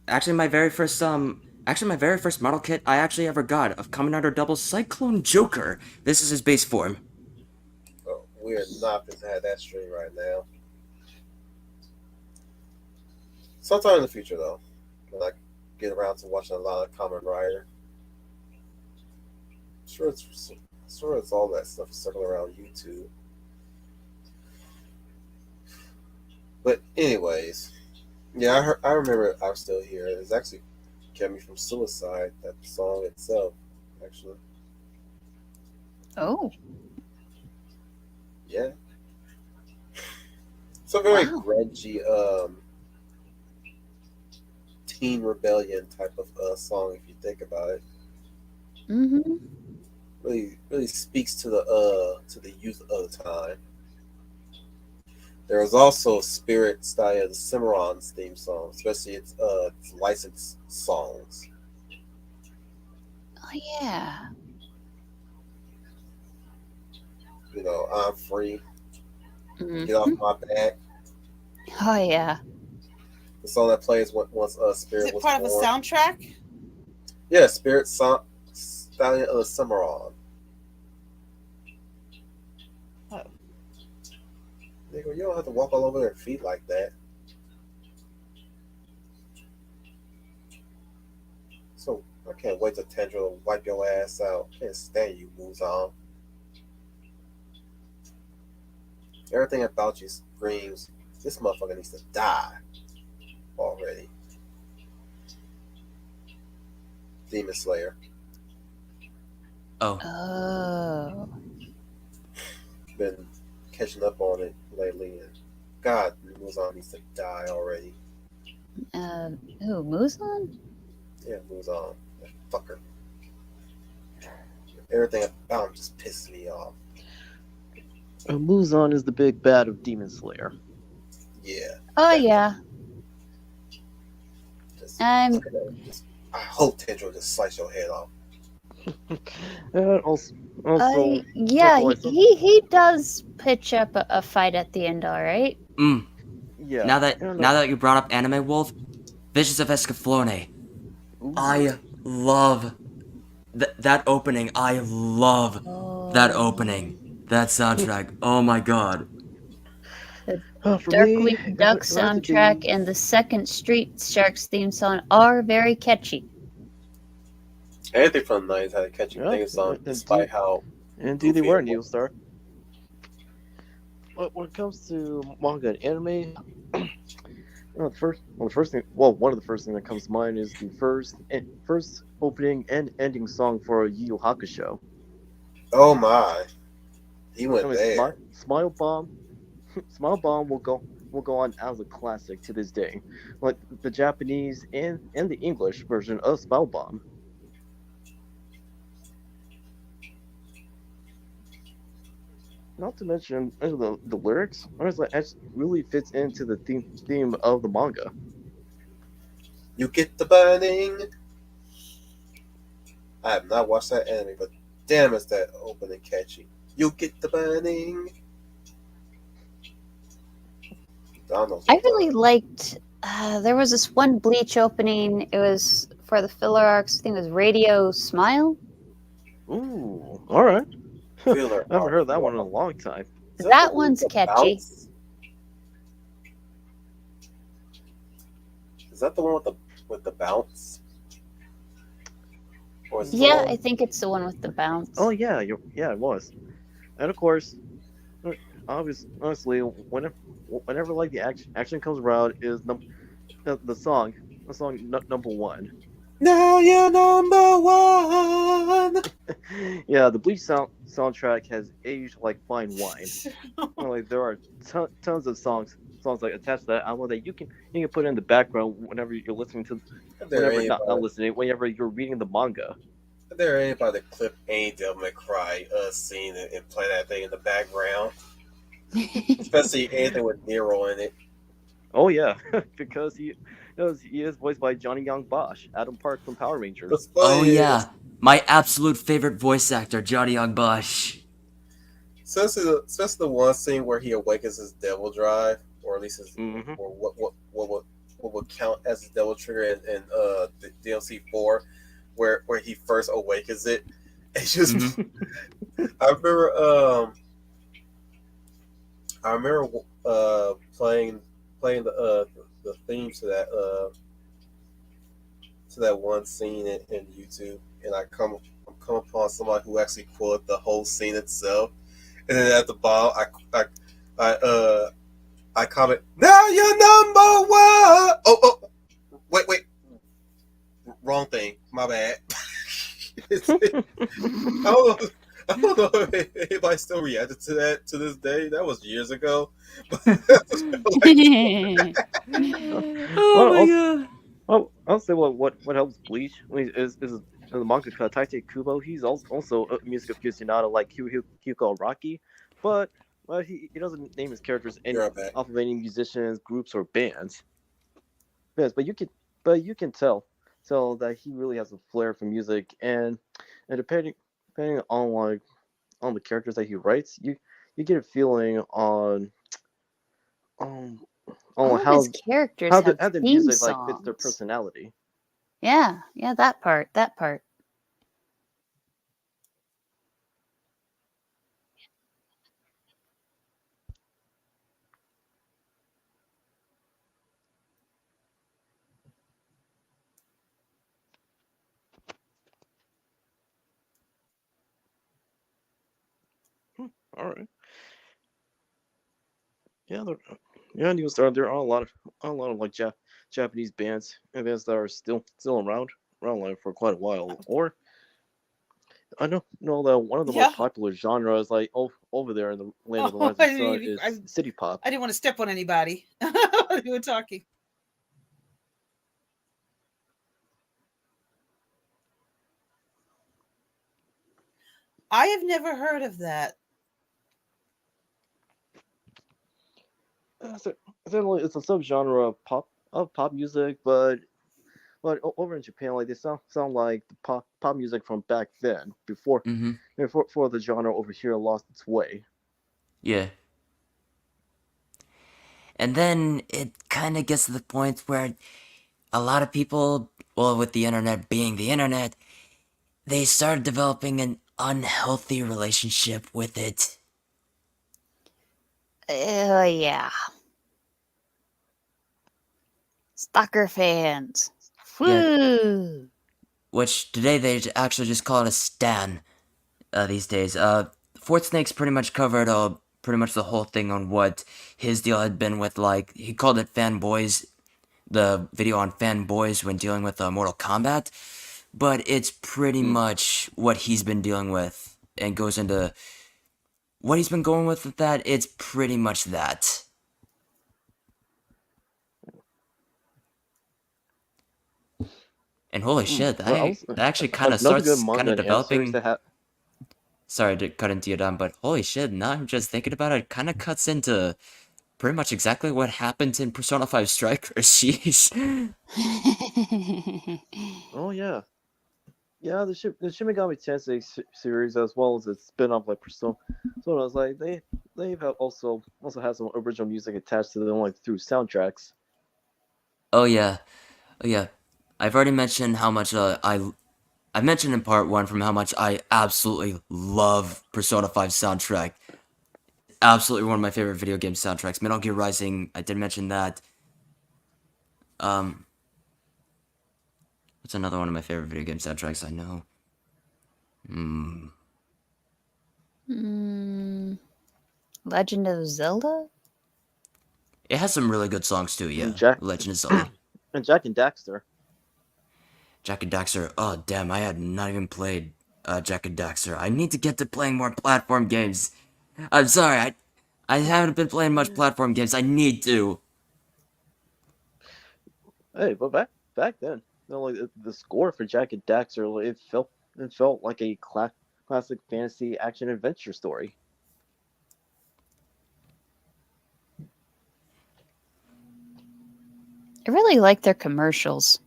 Actually, my very first model kit I actually ever got of Kamen Rider Double Cyclone Joker. This is his base form. Oh, we're not going to have that stream right now. Sometime in the future, though, when I get around to watching a lot of Kamen Rider. Sure, it's all that stuff circling around YouTube. But anyways, yeah, I remember I'm Still Here. It's actually kept me from suicide, that song itself, actually. Oh. Yeah. It's a very grungy, teen rebellion type of song, if you think about it. Mm-hmm. Really speaks to the youth of the time. There was also Spirit style, the Cimarron's theme song, especially its licensed songs. Oh yeah. You know, I'm free. Mm-hmm. Get off my back. Oh yeah. The song that plays once Spirit was born. Is it part of a soundtrack? Yeah, Spirit Stallion of the Cimarron. Nigga, you don't have to walk all over their feet like that. So I can't wait till Tendril will wipe your ass out. Can't stand you, Muzan. Everything about you screams, this motherfucker needs to die already. Demon Slayer. Oh. Oh. Been catching up on it lately, and God, Muzan needs to die already. Who, Muzan? Yeah, Muzan, that fucker. Everything about him just pisses me off. Muzan is the big bad of Demon Slayer. Yeah. Oh yeah. I hope Tendril just slice your head off. Yeah, he does pitch up a fight at the end, all right. Yeah. Now that you brought up Anime Wolf, Visions of Escaflowne. I love that opening, I love that opening. That soundtrack. Oh my god. The For me, Darkwing Duck if it had to soundtrack be, and the second Street Sharks theme song are very catchy. Anything from the 90s had a catchy yeah, theme song, despite indeed, how indeed they goofy were, it Neil was. Star. But when it comes to manga and anime, one of the first thing that comes to mind is the first opening and ending song for Yu Yu Hakusho. Oh my, he I went mean, there. Smile Bomb will go on as a classic to this day, like the Japanese and the English version of Smile Bomb. Not to mention the lyrics, honestly, actually really fits into the theme of the manga. You get the burning. I have not watched that anime, but damn, is that opening catchy. You get the burning. Donald's I really liked. There was this one Bleach opening. It was for the filler arcs. I think it was Radio Smile. Ooh, all right. filler I haven't art. heard that one in a long time. Is that the That one with one's the catchy. bounce? Is that the one with the bounce? Or is it the Yeah, one? I think it's the one with the bounce. Oh yeah, yeah, it was. And of course, honestly, whenever like the action comes around, is the song number one. Now you're number one. Yeah, the Bleach soundtrack has aged like fine wine. Like there are tons of songs like attached to that album that you can put in the background whenever you're listening to, Is there whenever not anybody? listening, whenever you're reading the manga. Is there anybody that clip any Devil May Cry scene and play that thing in the background? Especially anything with Nero in it. Oh yeah, because he is voiced by Johnny Young Bosch, Adam Park from Power Rangers. What's funny Oh is yeah, my absolute favorite voice actor, Johnny Young Bosch. especially the one scene where he awakens his devil drive, or at least his, Hmm. or what would count as his devil trigger in DLC 4, where he first awakens it. It's just Mm-hmm. I remember playing the theme to that one scene in YouTube, and I'm come upon somebody who actually quoted the whole scene itself, and then at the bottom I I comment, now you're number one. Oh, wait, wrong thing. My bad. I don't know if anybody still reacted to that to this day. That was years ago. But Oh Well, my god. I'll say what helps Bleach is the mangaka Taichi Kubo. He's also a music aficionado like Kyuko Araki, but he doesn't name his characters you're right back. off of any musicians, groups, or bands. Yes, but you can tell that he really has a flair for music, and depending on like on the characters that he writes, you get a feeling on All on of his characters have how the theme music like fits their songs. personality. Yeah, that part. All right. Yeah, New Star. There are a lot of like Japanese bands that are still around like for quite a while. Or I don't know that one of the more Yeah. popular genres like over there in the land of the Oh, rising sun is I city pop. didn't want to step on anybody while you were talking. I have never heard of that. So, it's a subgenre of pop music, but over in Japan, like they sound like the pop music from back then, Mm-hmm. before the genre over here lost its way. Yeah. And then it kind of gets to the point where a lot of people, well, with the internet being the internet, they started developing an unhealthy relationship with it. Yeah. Stalker fans. Yeah. Woo! Which today they actually just call it a stan these days. Fort Snake's pretty much covered pretty much the whole thing on what his deal had been with, like, he called it fanboys, the video on fanboys when dealing with Mortal Kombat, but it's pretty much what he's been dealing with and goes into what he's been going with that. It's pretty much that. And holy shit, that actually kind of another good starts kind manga of and anime series developing. that have. Sorry to cut into you, Dom, but holy shit, now I'm just thinking about it, kind of cuts into pretty much exactly what happened in Persona 5 Strikers. Sheesh. Oh yeah, yeah. The Shin Megami Tensei series, as well as its spin-off like Persona. So I was like, they've also had some original music attached to them, like through soundtracks. Oh yeah, oh yeah. I've already mentioned how much I mentioned in part 1 from how much I absolutely love Persona 5 soundtrack. Absolutely one of my favorite video game soundtracks. Metal Gear Rising, I did mention that. Um, what's another one of my favorite video game soundtracks I know? Legend of Zelda? It has some really good songs too, And yeah. Jack Legend of Zelda. and Jack and Daxter. Jack and Daxter. Oh, damn, I had not even played Jack and Daxter. I need to get to playing more platform games. I'm sorry, I haven't been playing much platform games. I need to. Hey, but back then, like the score for Jack and Daxter, like, it felt like a classic fantasy action adventure story. I really like their commercials.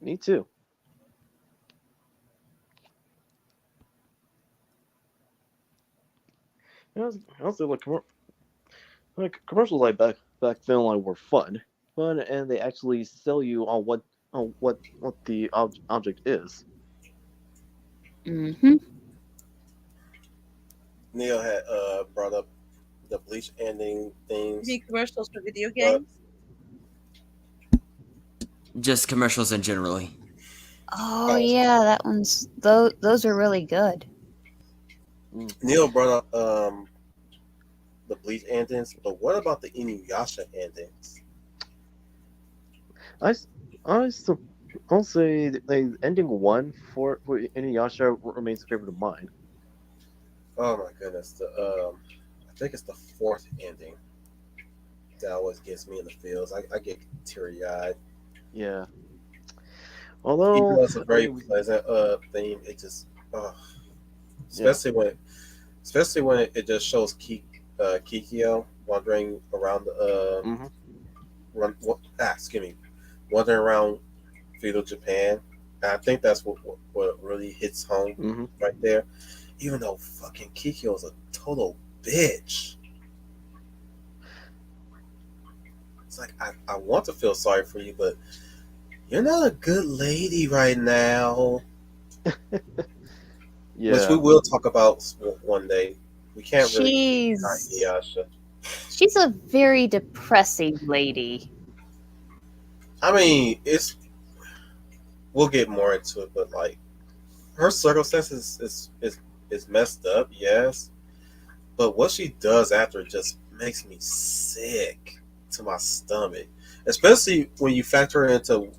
Me too. Also like commercials back then like were fun, and they actually sell you on what the object is. Mm-hmm. Neil had brought up the Bleach ending things. Any commercials for video But games? Just commercials in generally. Oh yeah, that one's those are really good. Neil brought up the Bleach endings, but what about the Inuyasha endings? I'll say the ending one for Inuyasha remains a favorite of mine. Oh my goodness, I think it's the fourth ending that always gets me in the feels. I get teary eyed. Yeah. Even Although though it's a very pleasant theme, it just especially when it just shows Kikyo wandering around the excuse me, wandering around feudal Japan. And I think that's what really hits home right there. Even though fucking Kikyo is a total bitch. It's like I want to feel sorry for you, but you're not a good lady right now. Yeah. Which we will talk about one day. We can't really She's Yasha. a very depressing lady. I mean, we'll get more into it, but like her circumstances is messed up, yes. But what she does after just makes me sick to my stomach. Especially when you factor into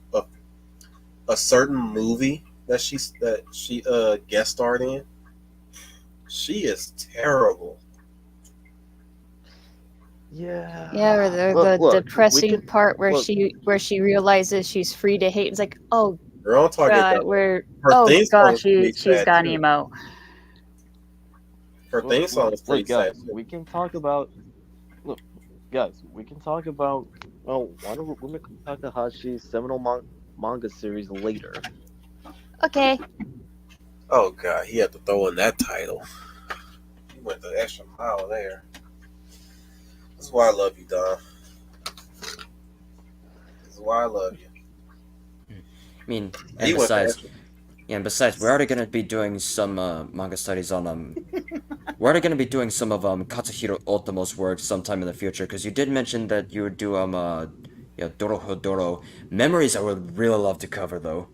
a certain movie that she guest starred in. She is terrible. Yeah. Yeah, or the Look, depressing part where she realizes she's free to hate. It's like, oh We're on target god, about we're her theme song gosh, is pretty she's sad got too. emo. Her theme song is pretty sad guys, too. we can talk about Wano Rumi Takahashi's seminal manga series later. Okay. Oh god, he had to throw in that title. He went the extra mile there. That's why I love you, Don. This is why I love you. I mean, and He went besides, past. yeah, and besides, we're already gonna be doing some manga studies on we're already gonna be doing some of Katsuhiro Otomo's work sometime in the future. Because you did mention that you would do yeah, Dorohodoro. Memories I would really love to cover though.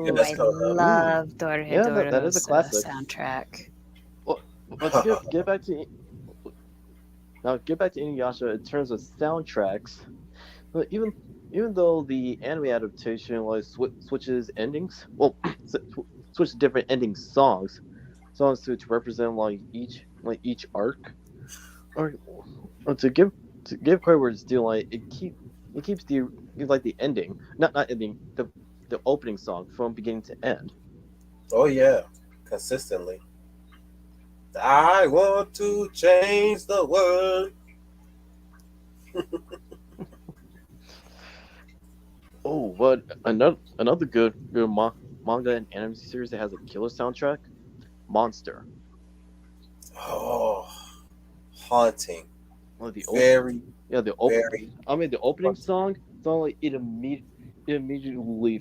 Yeah, Ooh, that's I coming love Yeah, that is a Dorohedoro's classic. soundtrack. Well, but to up. get back to Inuyasha in terms of soundtracks, but even though the anime adaptation like switches endings, well, switches different ending songs to represent like each arc, or, or to give credit where it's due, like it keeps the ending, not ending, the opening song from beginning to end. Oh yeah, consistently. I want to change the world. Oh, but another good manga and anime series that has a killer soundtrack, Monster. Oh, haunting. Well, the op- Very, yeah, very the opening haunting. song, it's not like it immediately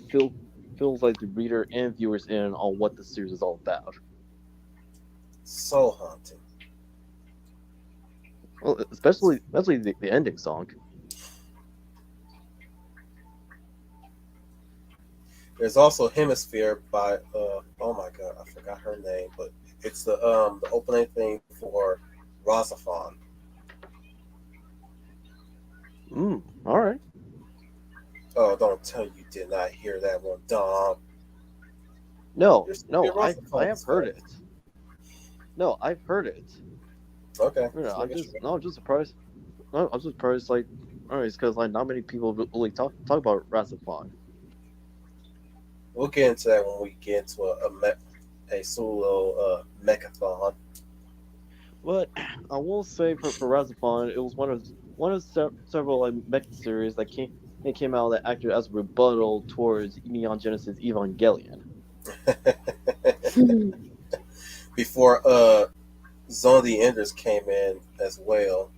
feels like the reader and viewers in on what the series is all about. So haunting. Well, especially the ending song. There's also Hemisphere by oh my god, I forgot her name, but it's the opening thing for Rosafon. All right. Oh, don't tell you did not hear that one, Dom. No, You're supposed to be a no, I Rosafon have heard stuff. it. No, I've heard it. Okay, You know, just I'm making just sure. no, I'm just surprised. No, I'm just surprised. Like, all right, it's because like not many people really talk about Rasifon. We'll get into that when we get into a solo mechathon. But I will say for Razafon, it was one of several like mecha series that came out that acted as a rebuttal towards Neon Genesis Evangelion. Before Zone of the Enders came in as well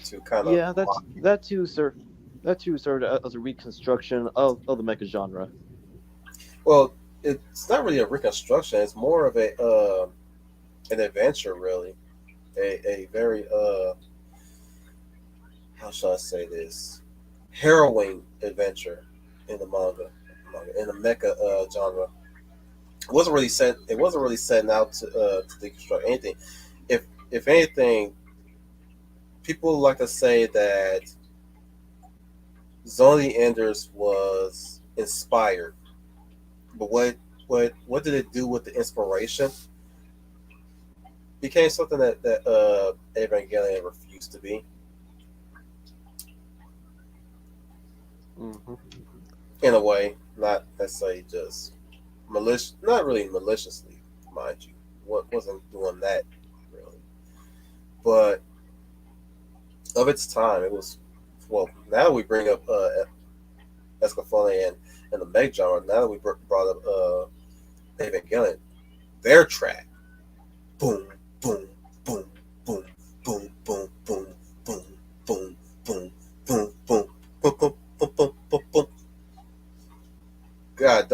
to kind of Yeah, that too served as a reconstruction of the mecha genre. well, it's not really a reconstruction. It's more of a an adventure, really. A very how shall I say this, harrowing adventure in the in the mecha genre. It wasn't really setting out to deconstruct anything. If anything, people like to say that Zone of the Enders was inspired, but what did it do with the inspiration? Became something that Evangelion refused to be, Hmm. in a way, not necessarily just malicious, not really maliciously, mind you. What wasn't doing that really, but of its time, it was. Well, now we bring up Escaflowne and the Meg genre. Now that we brought up Evangelion, their track, boom, boom, boom, boom, boom, boom, boom, boom, boom, boom, boom, boom, boom, boom, boom, boom, boom, boom. God,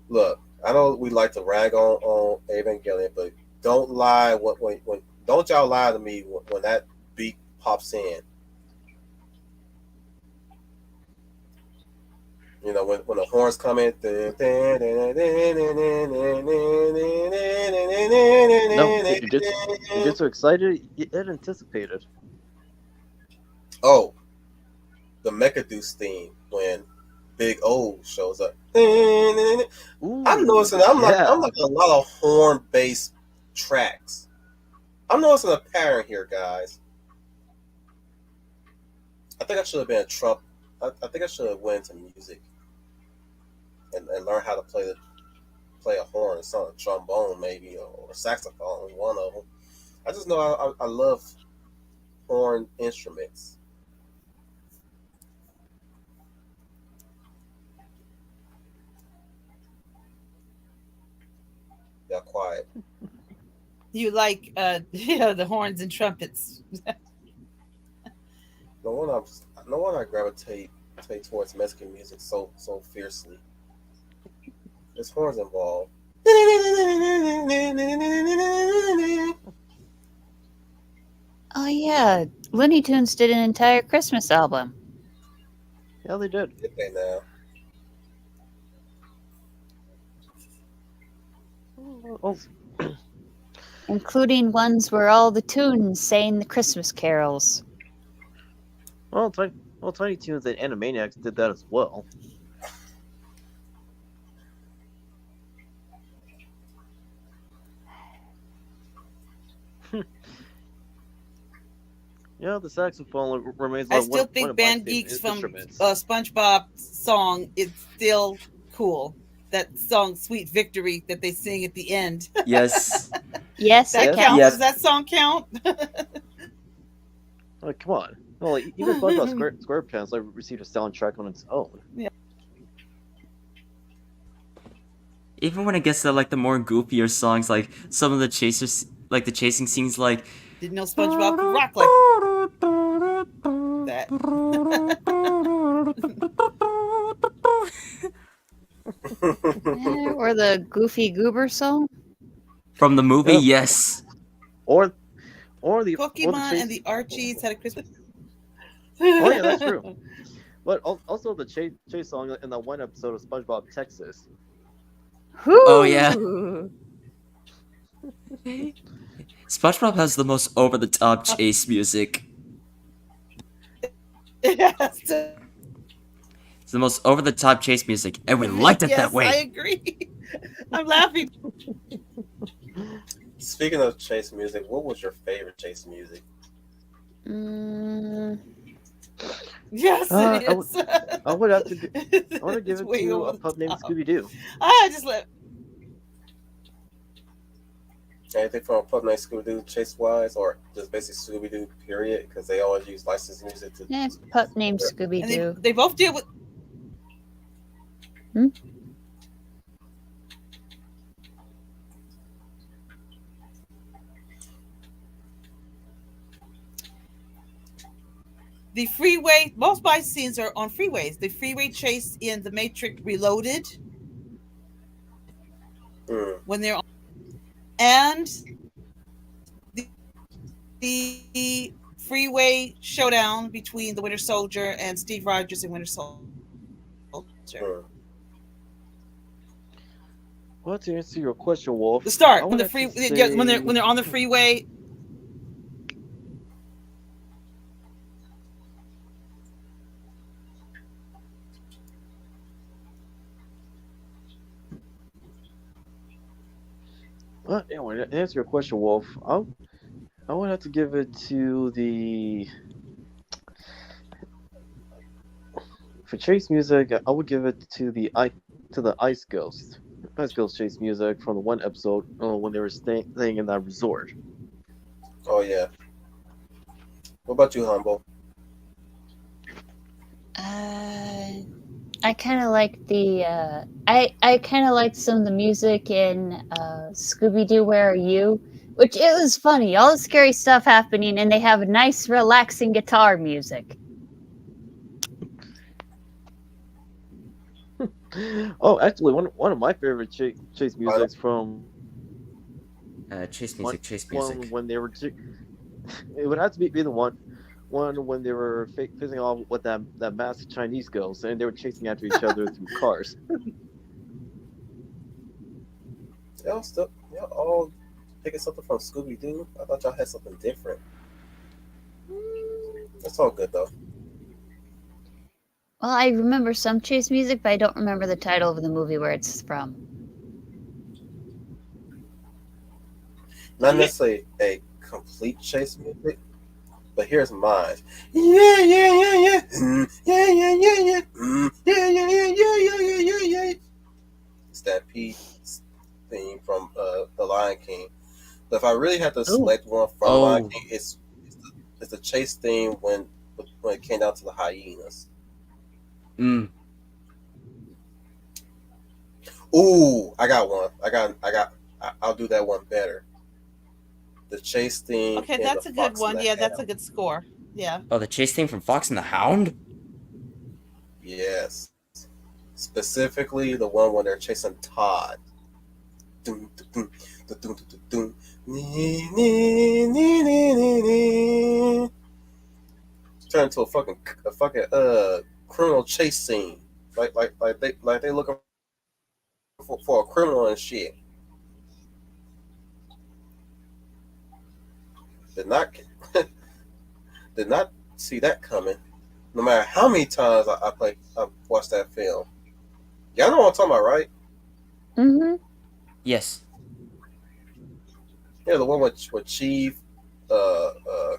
look, I know we like to rag on Evangelion, but don't lie when don't y'all lie to me when that beat pops in. You know, when the horns come in. No, it gets so excited it anticipated. Oh, the Mechaduce theme when Big O shows up. I'm Ooh, noticing I'm yeah. like a lot of horn based tracks. I'm noticing a pattern here, guys. I think I should have been a Trump. I think I should have went into music and learned how to play a horn, some trombone maybe or saxophone, one of them. I just know I love horn instruments. Yeah, quiet. You like the horns and trumpets. No one I gravitate gravitate towards Mexican music so fiercely. There's horns involved. Oh yeah, Looney Tunes did an entire Christmas album. Yeah, they did. Did they now? Oh, Including ones where all the tunes sang the Christmas carols. Tiny Toons and Animaniacs did that as well. Yeah, the saxophone remains. I still think Band Geeks from SpongeBob song is still cool. That song "Sweet Victory" that they sing at the end. Yes. Yes, That it counts. counts. Does that song count? Oh, come on. Well, even SpongeBob SquarePants received a soundtrack on its own. Yeah. Even when it gets to like the more goofier songs, like some of the chasers, like the chasing scenes, like Didn't know SpongeBob could rock like that. Or the Goofy Goober song. from the movie, Yep. yes. Or the Pokemon chase... and the Archies had a Christmas. Oh yeah, that's true. But also the chase song in that one episode of SpongeBob Texas. Oh yeah. SpongeBob has the most over-the-top chase music. Yes. It's the most over-the-top chase music, and we liked it that way. I agree. I'm laughing. Speaking of chase music, what was your favorite chase music? Yes, it is. I would have to. I want to give it to a pup named Scooby Doo. I just let. Anything from a pup named Scooby Doo chase wise, or just basically Scooby Doo period? Because they always use licensed music to. Yeah, pup named Scooby Doo. They both deal with. The freeway, most fight scenes are on freeways. The freeway chase in The Matrix Reloaded, when they're on, and the freeway showdown between the Winter Soldier and Steve Rogers and Winter Soldier. Well, to answer your question, Wolf, The start I when would the have free to say- when they're on the freeway. Well, anyway, to answer your question, Wolf, I would have to give it to the. For chase music, I would give it to the Ice Ghost. Ice Ghost chase music from the one episode when they were staying in that resort. Oh yeah. What about you, Humble? I kind of like the. I kind of liked some of the music in Scooby Doo. Where are you? Which it was funny. All the scary stuff happening, and they have nice, relaxing guitar music. Oh, actually, one of my favorite chase musics from Chase music. when they were. It would have to be the one when they were facing off with that masked Chinese ghost, and they were chasing after each other through cars. Y'all all picking something from Scooby Doo? I thought y'all had something different. That's all good though. Well, I remember some chase music, but I don't remember the title of the movie where it's from. Not necessarily a complete chase music, but here's mine. Yeah, yeah, yeah, yeah. Yeah, yeah, yeah, yeah. Yeah, yeah, yeah, yeah, yeah, yeah, yeah, yeah. It's that P theme from The Lion King. But if I really had to select one from The Lion King, it's the chase theme when it came down to the hyenas. Ooh, I got one. I'll do that one better. The chase theme. Okay, that's a good one. Yeah, that's a good score. Yeah. Oh, the chase theme from Fox and the Hound? Yes. Specifically, the one when they're chasing Todd. Dun, dun, dun, dun, dun, dun, dun. Nee, nee, nee, nee, nee, nee. Turn into a fucking criminal chase scene. Like they looking for a criminal and shit. Did not did not see that coming. No matter how many times I watched that film. Y'all know what I'm talking about, right? Mm-hmm. Yes. Yeah, the one with Chief,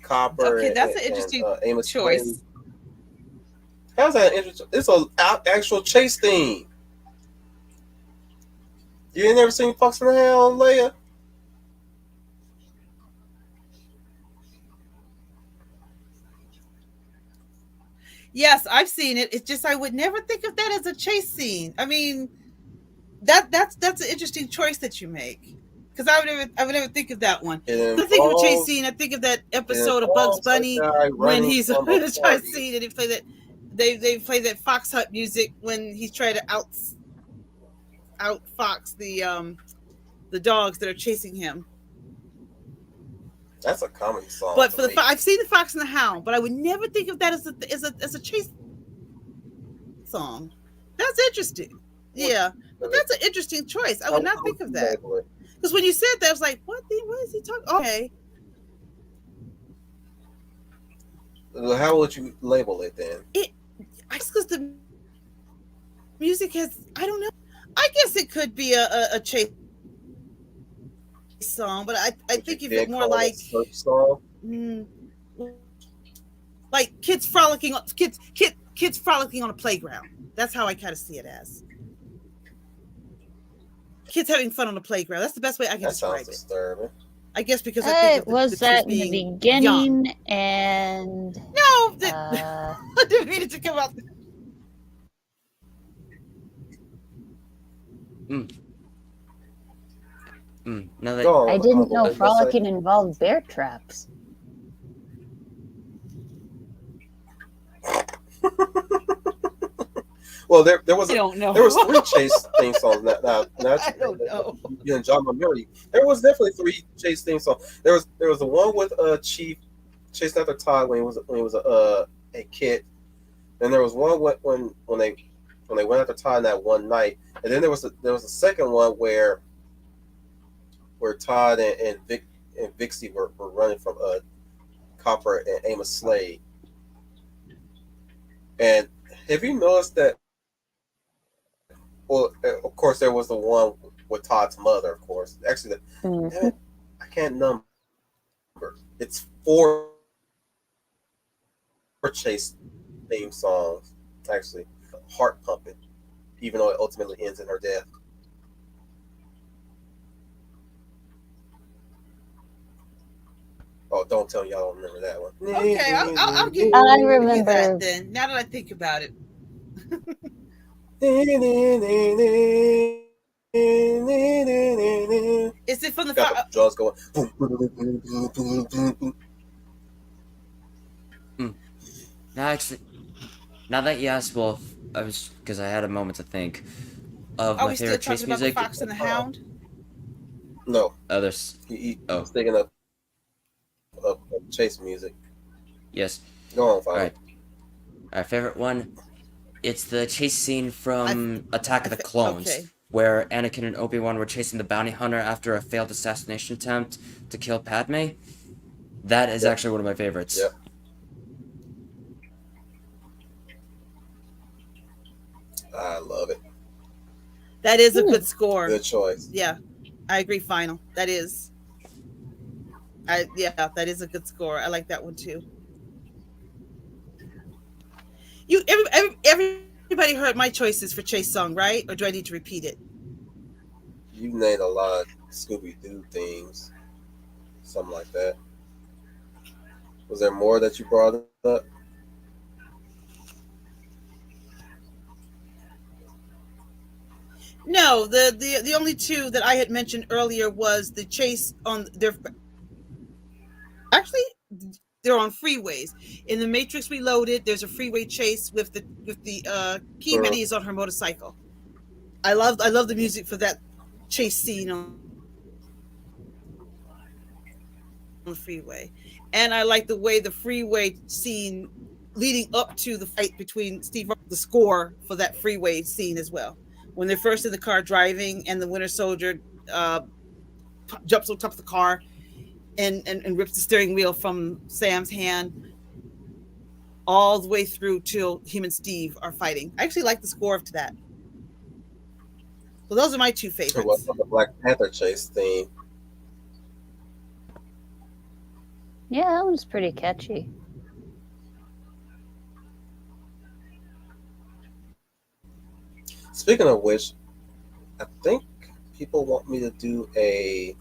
Copper, Okay, that's an and interesting Amos choice. Slade. How's that interesting? It's an actual chase theme. You ain't never seen Fox in the Hound, Leia? Yes, I've seen it. It's just I would never think of that as a chase scene. I mean, that's an interesting choice that you make. Because I would never think of that one. When I think of a chase scene, I think of that episode of Bugs Bunny when he's on the chase scene and they play that Fox Hut music when he's trying to outfox the dogs that are chasing him. That's a comedy song. But for I've seen the Fox and the Hound, but I would never think of that as a chase song. That's interesting. Yeah, but that's an interesting choice. I would not think of that because when you said that, I was like, "What? What is he talking?" Okay. How would you label it then? I guess because the music has, I don't know. I guess it could be a chase song, but I think if it's more like song? Like kids frolicking on a playground. That's how I kind of see it as. Kids having fun on the playground. That's the best way I can describe it. Disturbing. I guess because I think was that in the beginning young. and no, I didn't mean it to come out. Now that I didn't know frolicking involved bear traps. Well, there was I don't know. There was 3 chase theme songs. Now I don't know. You and John memory. There was definitely 3 chase theme songs. There was the one with Chief chasing after Todd when he was a kid. Then there was one when they went after Todd that one night, and then there was a second one where Todd and Vixie were running from Copper and Amos Slade. And have you noticed that? Well, of course, there was the one with Todd's mother. Of course, actually, I can't number. It's 4 chase theme songs. Actually, heart pumping, even though it ultimately ends in her death. Oh, don't tell me y'all don't remember that one. Okay, I'll give I you remember that then. Now that I think about it. Is it from the jaws going? Now that you asked, well, I was because I had a moment to think of Are my we still favorite talking chase about music. the Fox and the Hound? No, Others. he's thinking of chase music. Yes. Go on, Father. All right. Our favorite one. It's the chase scene from Attack of the Clones, where Anakin and Obi-Wan were chasing the bounty hunter after a failed assassination attempt to kill Padme. That is actually one of my favorites. Yep. I love it. That is a good score. Good choice. Yeah, I agree. Final. That is. That is a good score. I like that one too. Everybody heard my choices for chase song, right? Or do I need to repeat it? You named a lot of Scooby-Doo themes, something like that. Was there more that you brought up? No, the only 2 that I had mentioned earlier was the chase on their. Actually, they're on freeways. In the Matrix Reloaded, there's a freeway chase with the key Mhm. Betty is on her motorcycle. I love the music for that chase scene on the freeway, and I like the way the freeway scene leading up to the fight between Steve. The score for that freeway scene as well. When they're first in the car driving, and the Winter Soldier uh, jumps on top of the car and rips the steering wheel from Sam's hand, all the way through till him and Steve are fighting. I actually like the score to that. So those are my two It was favorites. on the Black Panther chase theme. Yeah, that one's pretty catchy. Speaking of which, I think people want me to do a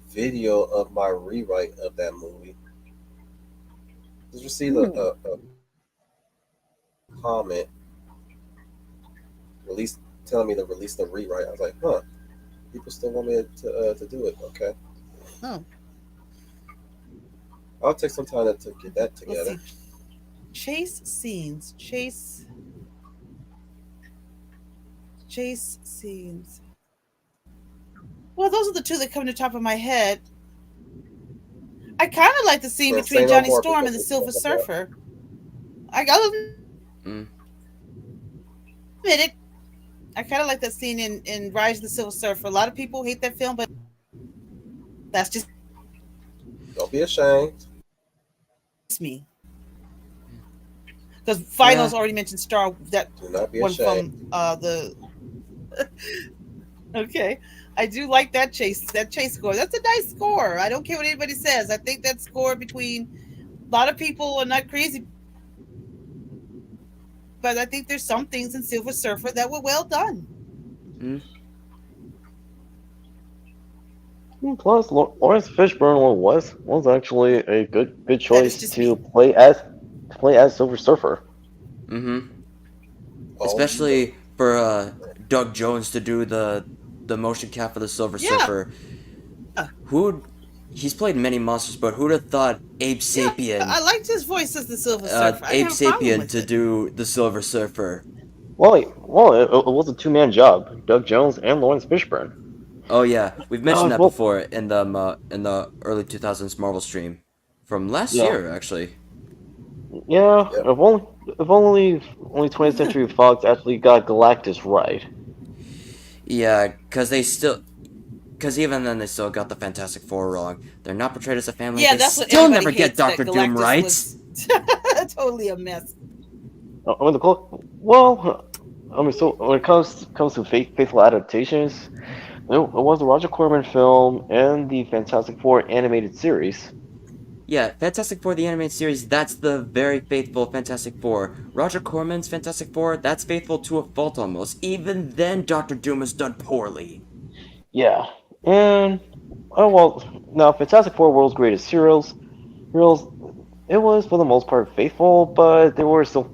video of my rewrite of that movie. Just received a comment release telling me to release the rewrite. I was like, huh, people still want me to do it. Okay, Oh, I'll take some time to get that let's together. see. Chase scenes. Chase scenes. Well, those are the two that come to the top of my head. I kind of like the scene Well, between say no Johnny more Storm and because the it's Silver not about- Surfer. I gotta Mm. admit it. I kind of like that scene in Rise of the Silver Surfer. A lot of people hate that film, but that's just Don't be ashamed. me. Because Finals Yeah. already mentioned Star that Do not be one ashamed. from the. Okay, I do like that chase score. That's a nice score. I don't care what anybody says. I think that score between a lot of people are not crazy, but I think there's some things in Silver Surfer that were well done. Mm. Plus, Lawrence Fishburne was actually a good That is choice just to me. play as Silver Surfer. Mm-hmm. Oh, Especially for Doug Jones to do the motion cap for the Silver Yeah, Surfer. He's played many monsters, but who'd have thought Abe yeah. I Sapien, liked his voice as the Silver Surfer. I didn't have a problem with to it. do the Silver Surfer? It was a two-man job. Doug Jones and Lawrence Fishburne. Oh yeah, we've mentioned that Well, before in the early 2000s Marvel stream from last yeah, year, actually. yeah. yep. If only 20th Century Fox actually got Galactus right. Yeah, because even then they still got the Fantastic Four wrong. They're not portrayed as a family. Yeah, They that's what still everybody never get hates. That Doctor Doom Galactus right. was totally a mess. I mean, so when it comes to faithful adaptations, it was the Roger Corman film and the Fantastic Four animated series. Yeah, Fantastic Four the animated series, that's the very faithful Fantastic Four. Roger Corman's Fantastic Four, that's faithful to a fault almost. Even then, Doctor Doom is done poorly. Yeah, and now Fantastic Four World's Greatest Heroes, it was for the most part faithful, but there were still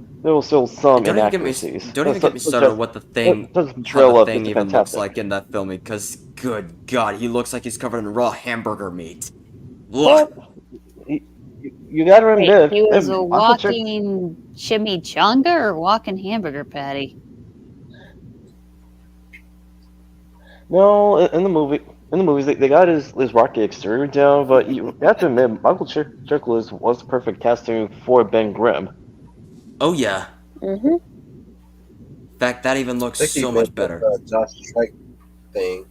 some And inaccuracies. don't even get me Such started as on what the such as how the portrayal of thing Mr. even looks Fantastic. like in that filming, because good god, he looks like he's covered in raw hamburger meat. Ugh. But you gotta Wait, admit, he was a Michael Ch- walking chimichanga or walking hamburger patty? no, in the movies they got his rocky exterior down, but you have to admit Michael Chiklis was the perfect casting for Ben Grimm. Oh yeah. Mm-hmm. In fact, that even I looks think he so meant much the better. Josh Trank thing.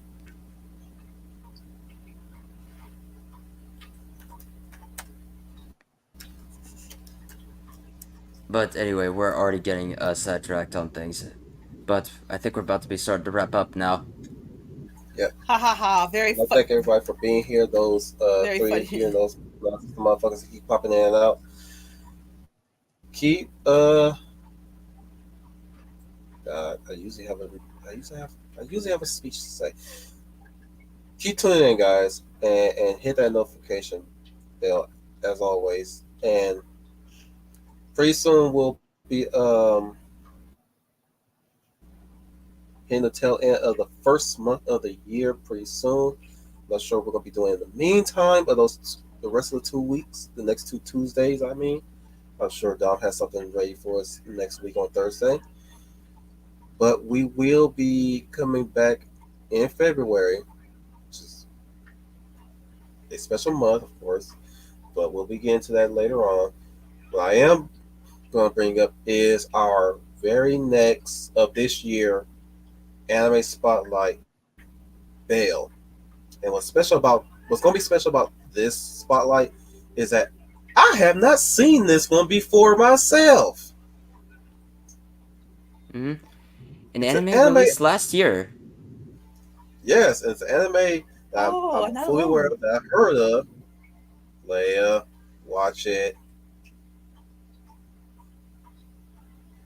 But anyway, we're already getting sidetracked on things. But I think we're about to be starting to wrap up now. Ha ha ha! Very I thank everybody for being here. Those Very three funny. of you and those motherfuckers that keep popping in and out. Keep God, I usually have a speech to say. Keep tuning in, guys, and hit that notification bell as always. And pretty soon we'll be in the tail end of the first month of the year. Pretty soon, not sure what we're gonna be doing in the meantime, but those the rest of the 2 weeks, the next two Tuesdays. I mean, I'm sure Dom has something ready for us next week on Thursday. But we will be coming back in February, which is a special month, of course. But we'll be getting to that later on. What I am going to bring up is our very next of this year anime spotlight, Bale. And what's going to be special about this spotlight is that I have not seen this one before myself. An It's an anime anime. released last year. Yes, it's an anime that Oh, I'm not fully aware alone. of, that I've heard of. Leia, watch it.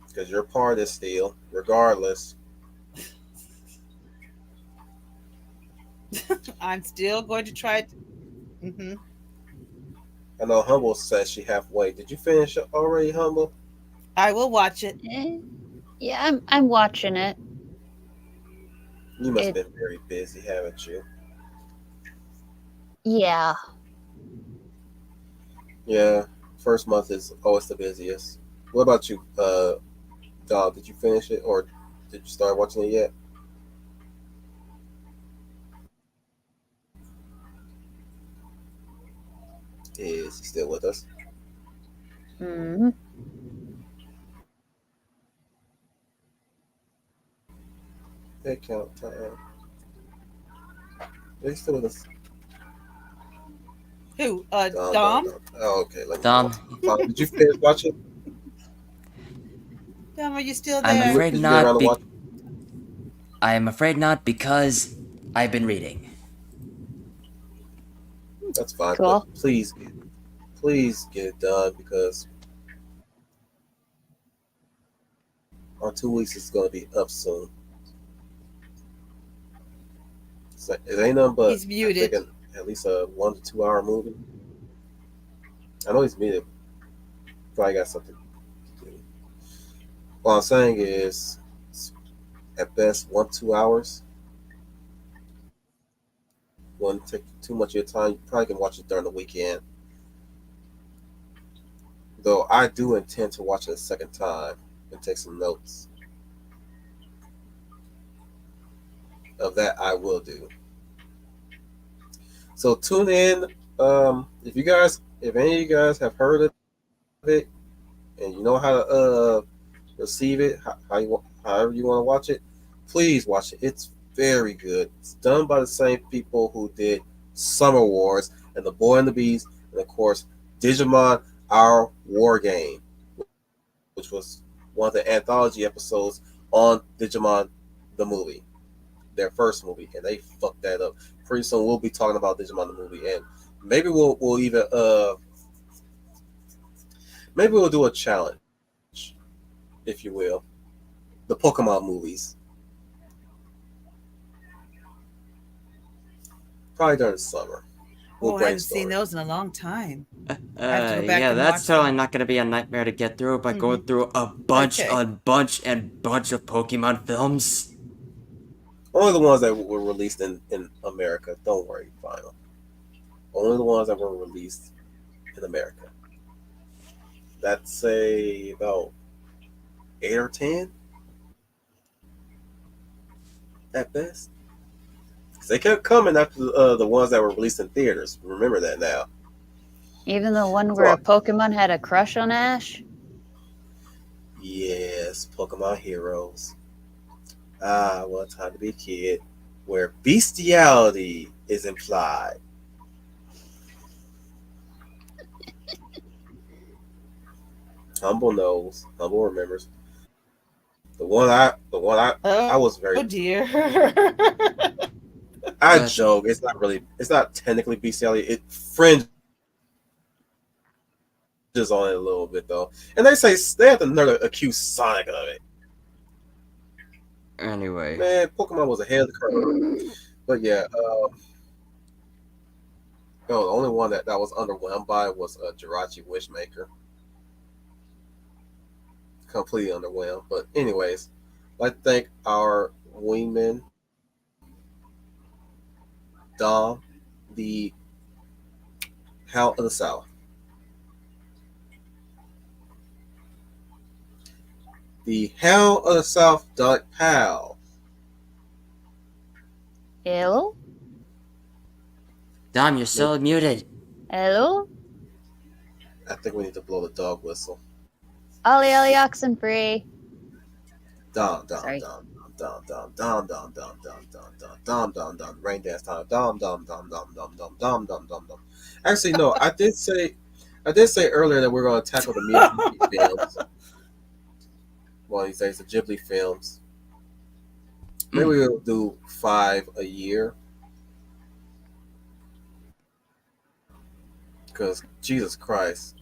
Because you're part of this deal, regardless. I'm still going to try it. I know Humble says she halfway. Did you finish it already, Humble? I will watch it. Yeah, I'm watching it. You must have It been very busy, haven't you? yeah. Yeah, first month is always the busiest. What about you, Dom? Did you finish it or did you start watching it yet? Is he still with us? Hmm. Head count time. Is he still with us? Who? Dom. Dom? Oh, okay. Let me Dom, Did you finish watching? Dom, are you still I'm Did there? you, afraid did you get around not. to watch? I am afraid not because I've been reading. That's fine, but Cool. please get it done because our 2 weeks is going to be up soon. It ain't nothing but He's I think muted. at least a 1 to 2 hour movie. I know he's muted. Probably got something to do. What I'm saying is, at best 1 2 hours. Wouldn't take too much of your time. You probably can watch it during the weekend. Though I do intend to watch it a second time and take some notes. Of that, I will do. So tune in. If any of you guys have heard of it and you know how to receive it, however you want to watch it, please watch it. It's very good. It's done by the same people who did Summer Wars and The Boy and the Beast, and of course Digimon: Our War Game, which was one of the anthology episodes on Digimon the movie, their first movie, and they fucked that up. Pretty soon we'll be talking about Digimon the movie, and maybe we'll even maybe we'll do a challenge, if you will, the Pokemon movies. Probably during the summer. We'll Oh, I haven't seen brainstorm. those in a long time. I have to go back Yeah, and that's watch totally them. not gonna be a nightmare to get through by going through a bunch, Okay. a bunch, and bunch of Pokemon films. Only the ones that were released in America. Don't worry, final. Only the ones that were released in America. That's say about 8 or 10 at best. Because they kept coming after the ones that were released in theaters. Remember that now. Even the one where So, a Pokemon had a crush on Ash. yes, Pokemon Heroes. Ah, what time to be a kid. Where bestiality is implied. Humble knows. Humble remembers. I was very. Oh dear. I But joke. It's not really. It's not technically bestiality. It fringes on it a little bit though. And they have to nerve to accuse Sonic of it. anyway, Man, Pokemon was ahead of the curve. But yeah, no, the only one that was underwhelmed by was Jirachi Wishmaker. Completely underwhelmed. But anyways, I'd like to thank our wingman Dom, the Hell of the South. The Hell of the South pal. Hello? Dom, you're still muted. Hello? I think we need to blow the dog whistle. Ollie Ollie Oxenfree. Dom, dom, Sorry. dom, dom, dom, dom, dom, dom, dom, dom, dom, dom, dom, rain dance time. Dom, dom, dom, dom, dom, dom, dom, dom, dom, dom. Actually, no, I did say earlier that we're going to tackle the Miyazaki films. Well, these days, the Ghibli films. Maybe we'll do 5 a year. Because, Jesus Christ,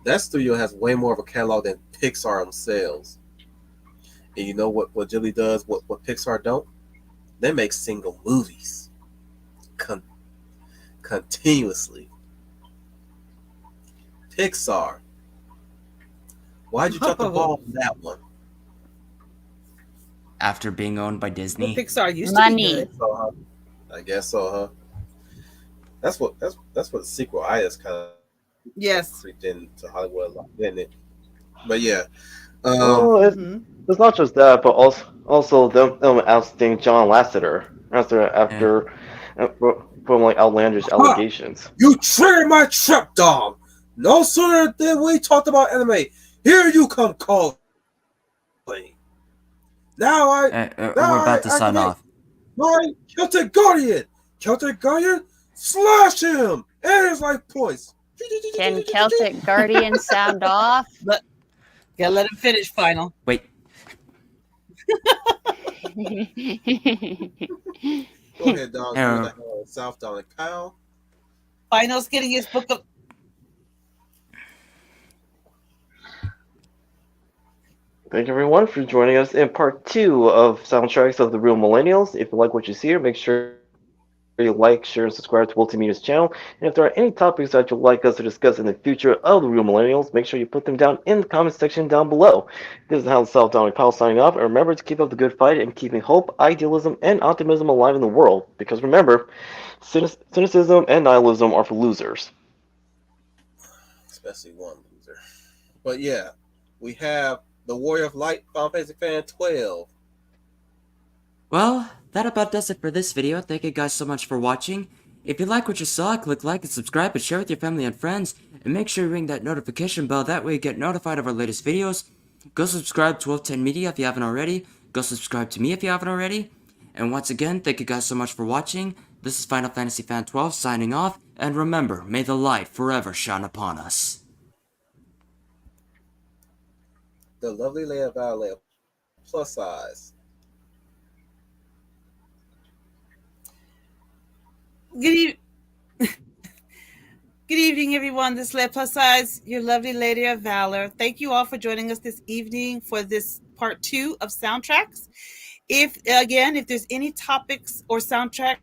that studio has way more of a catalog than Pixar themselves. And you know what Ghibli does, what Pixar don't? They make single movies. Continuously. Pixar. Why'd you drop the ball on that one? After being owned by Well, Disney. Pixar used Money. to be good. So, I guess so, huh? That's what the sequel itis kind of Yes. creeped into Hollywood a lot, didn't it? But yeah. Well, Mhm. it's not just that, but also them ousting John Lasseter after from like outlandish allegations. You triggered my trip, dog. No sooner than we talked about anime, here you come calling. Now We're about to sign off. My Celtic Guardian. Celtic Guardian, slash him and his life points. Can Celtic Guardian sound off? Gotta let him finish, Final. Wait. Go ahead, dog. South Down and Kyle. Final's getting his book of. Thank you everyone for joining us in part 2 of Soundtracks of the Real Millennials. If you like what you see here, make sure you like, share, and subscribe to Multimedia's channel. And if there are any topics that you'd like us to discuss in the future of the Real Millennials, make sure you put them down in the comment section down below. This is Hal Self Donald Powell signing off, and remember to keep up the good fight and keeping hope, idealism, and optimism alive in the world. Because remember, cynicism and nihilism are for losers. Especially one loser. But yeah, we have the Warrior of Light, Final Fantasy Fan 12. Well, that about does it for this video. Thank you guys so much for watching. If you like what you saw, click like and subscribe and share with your family and friends. And make sure you ring that notification bell, that way you get notified of our latest videos. Go subscribe to 1210 Media if you haven't already. Go subscribe to me if you haven't already. And once again, thank you guys so much for watching. This is Final Fantasy Fan 12 signing off. And remember, may the light forever shine upon us. The lovely Leia Valley, plus size. Good evening, everyone. This is Leia Plus Size, your lovely Lady of Valor. Thank you all for joining us this evening for this part 2 of Soundtracks. If there's any topics or soundtracks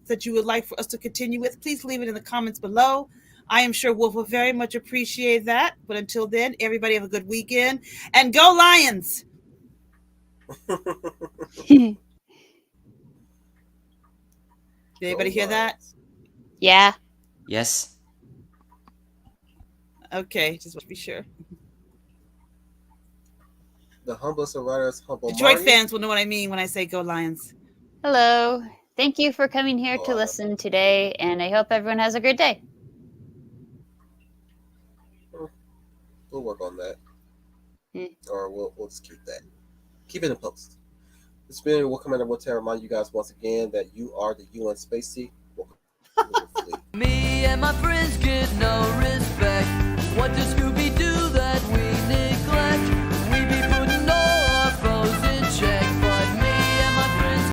that you would like for us to continue with, please leave it in the comments below. I am sure Wolf will very much appreciate that. But until then, everybody have a good weekend. And go Lions! Did anybody hear that? Yeah. Yes. Okay, just want to be sure. The humblest of writers, humble Detroit Marty. fans will know what I mean when I say go Lions. Hello. Thank you for coming here to listen today, and I hope everyone has a great day. We'll work on that. Hmm. Or we'll just keep that. Keep it in post. It's been Welcome, and I want to remind you guys once again that you are the UN Space Seat. Welcome to the fleet. Me and my friends get no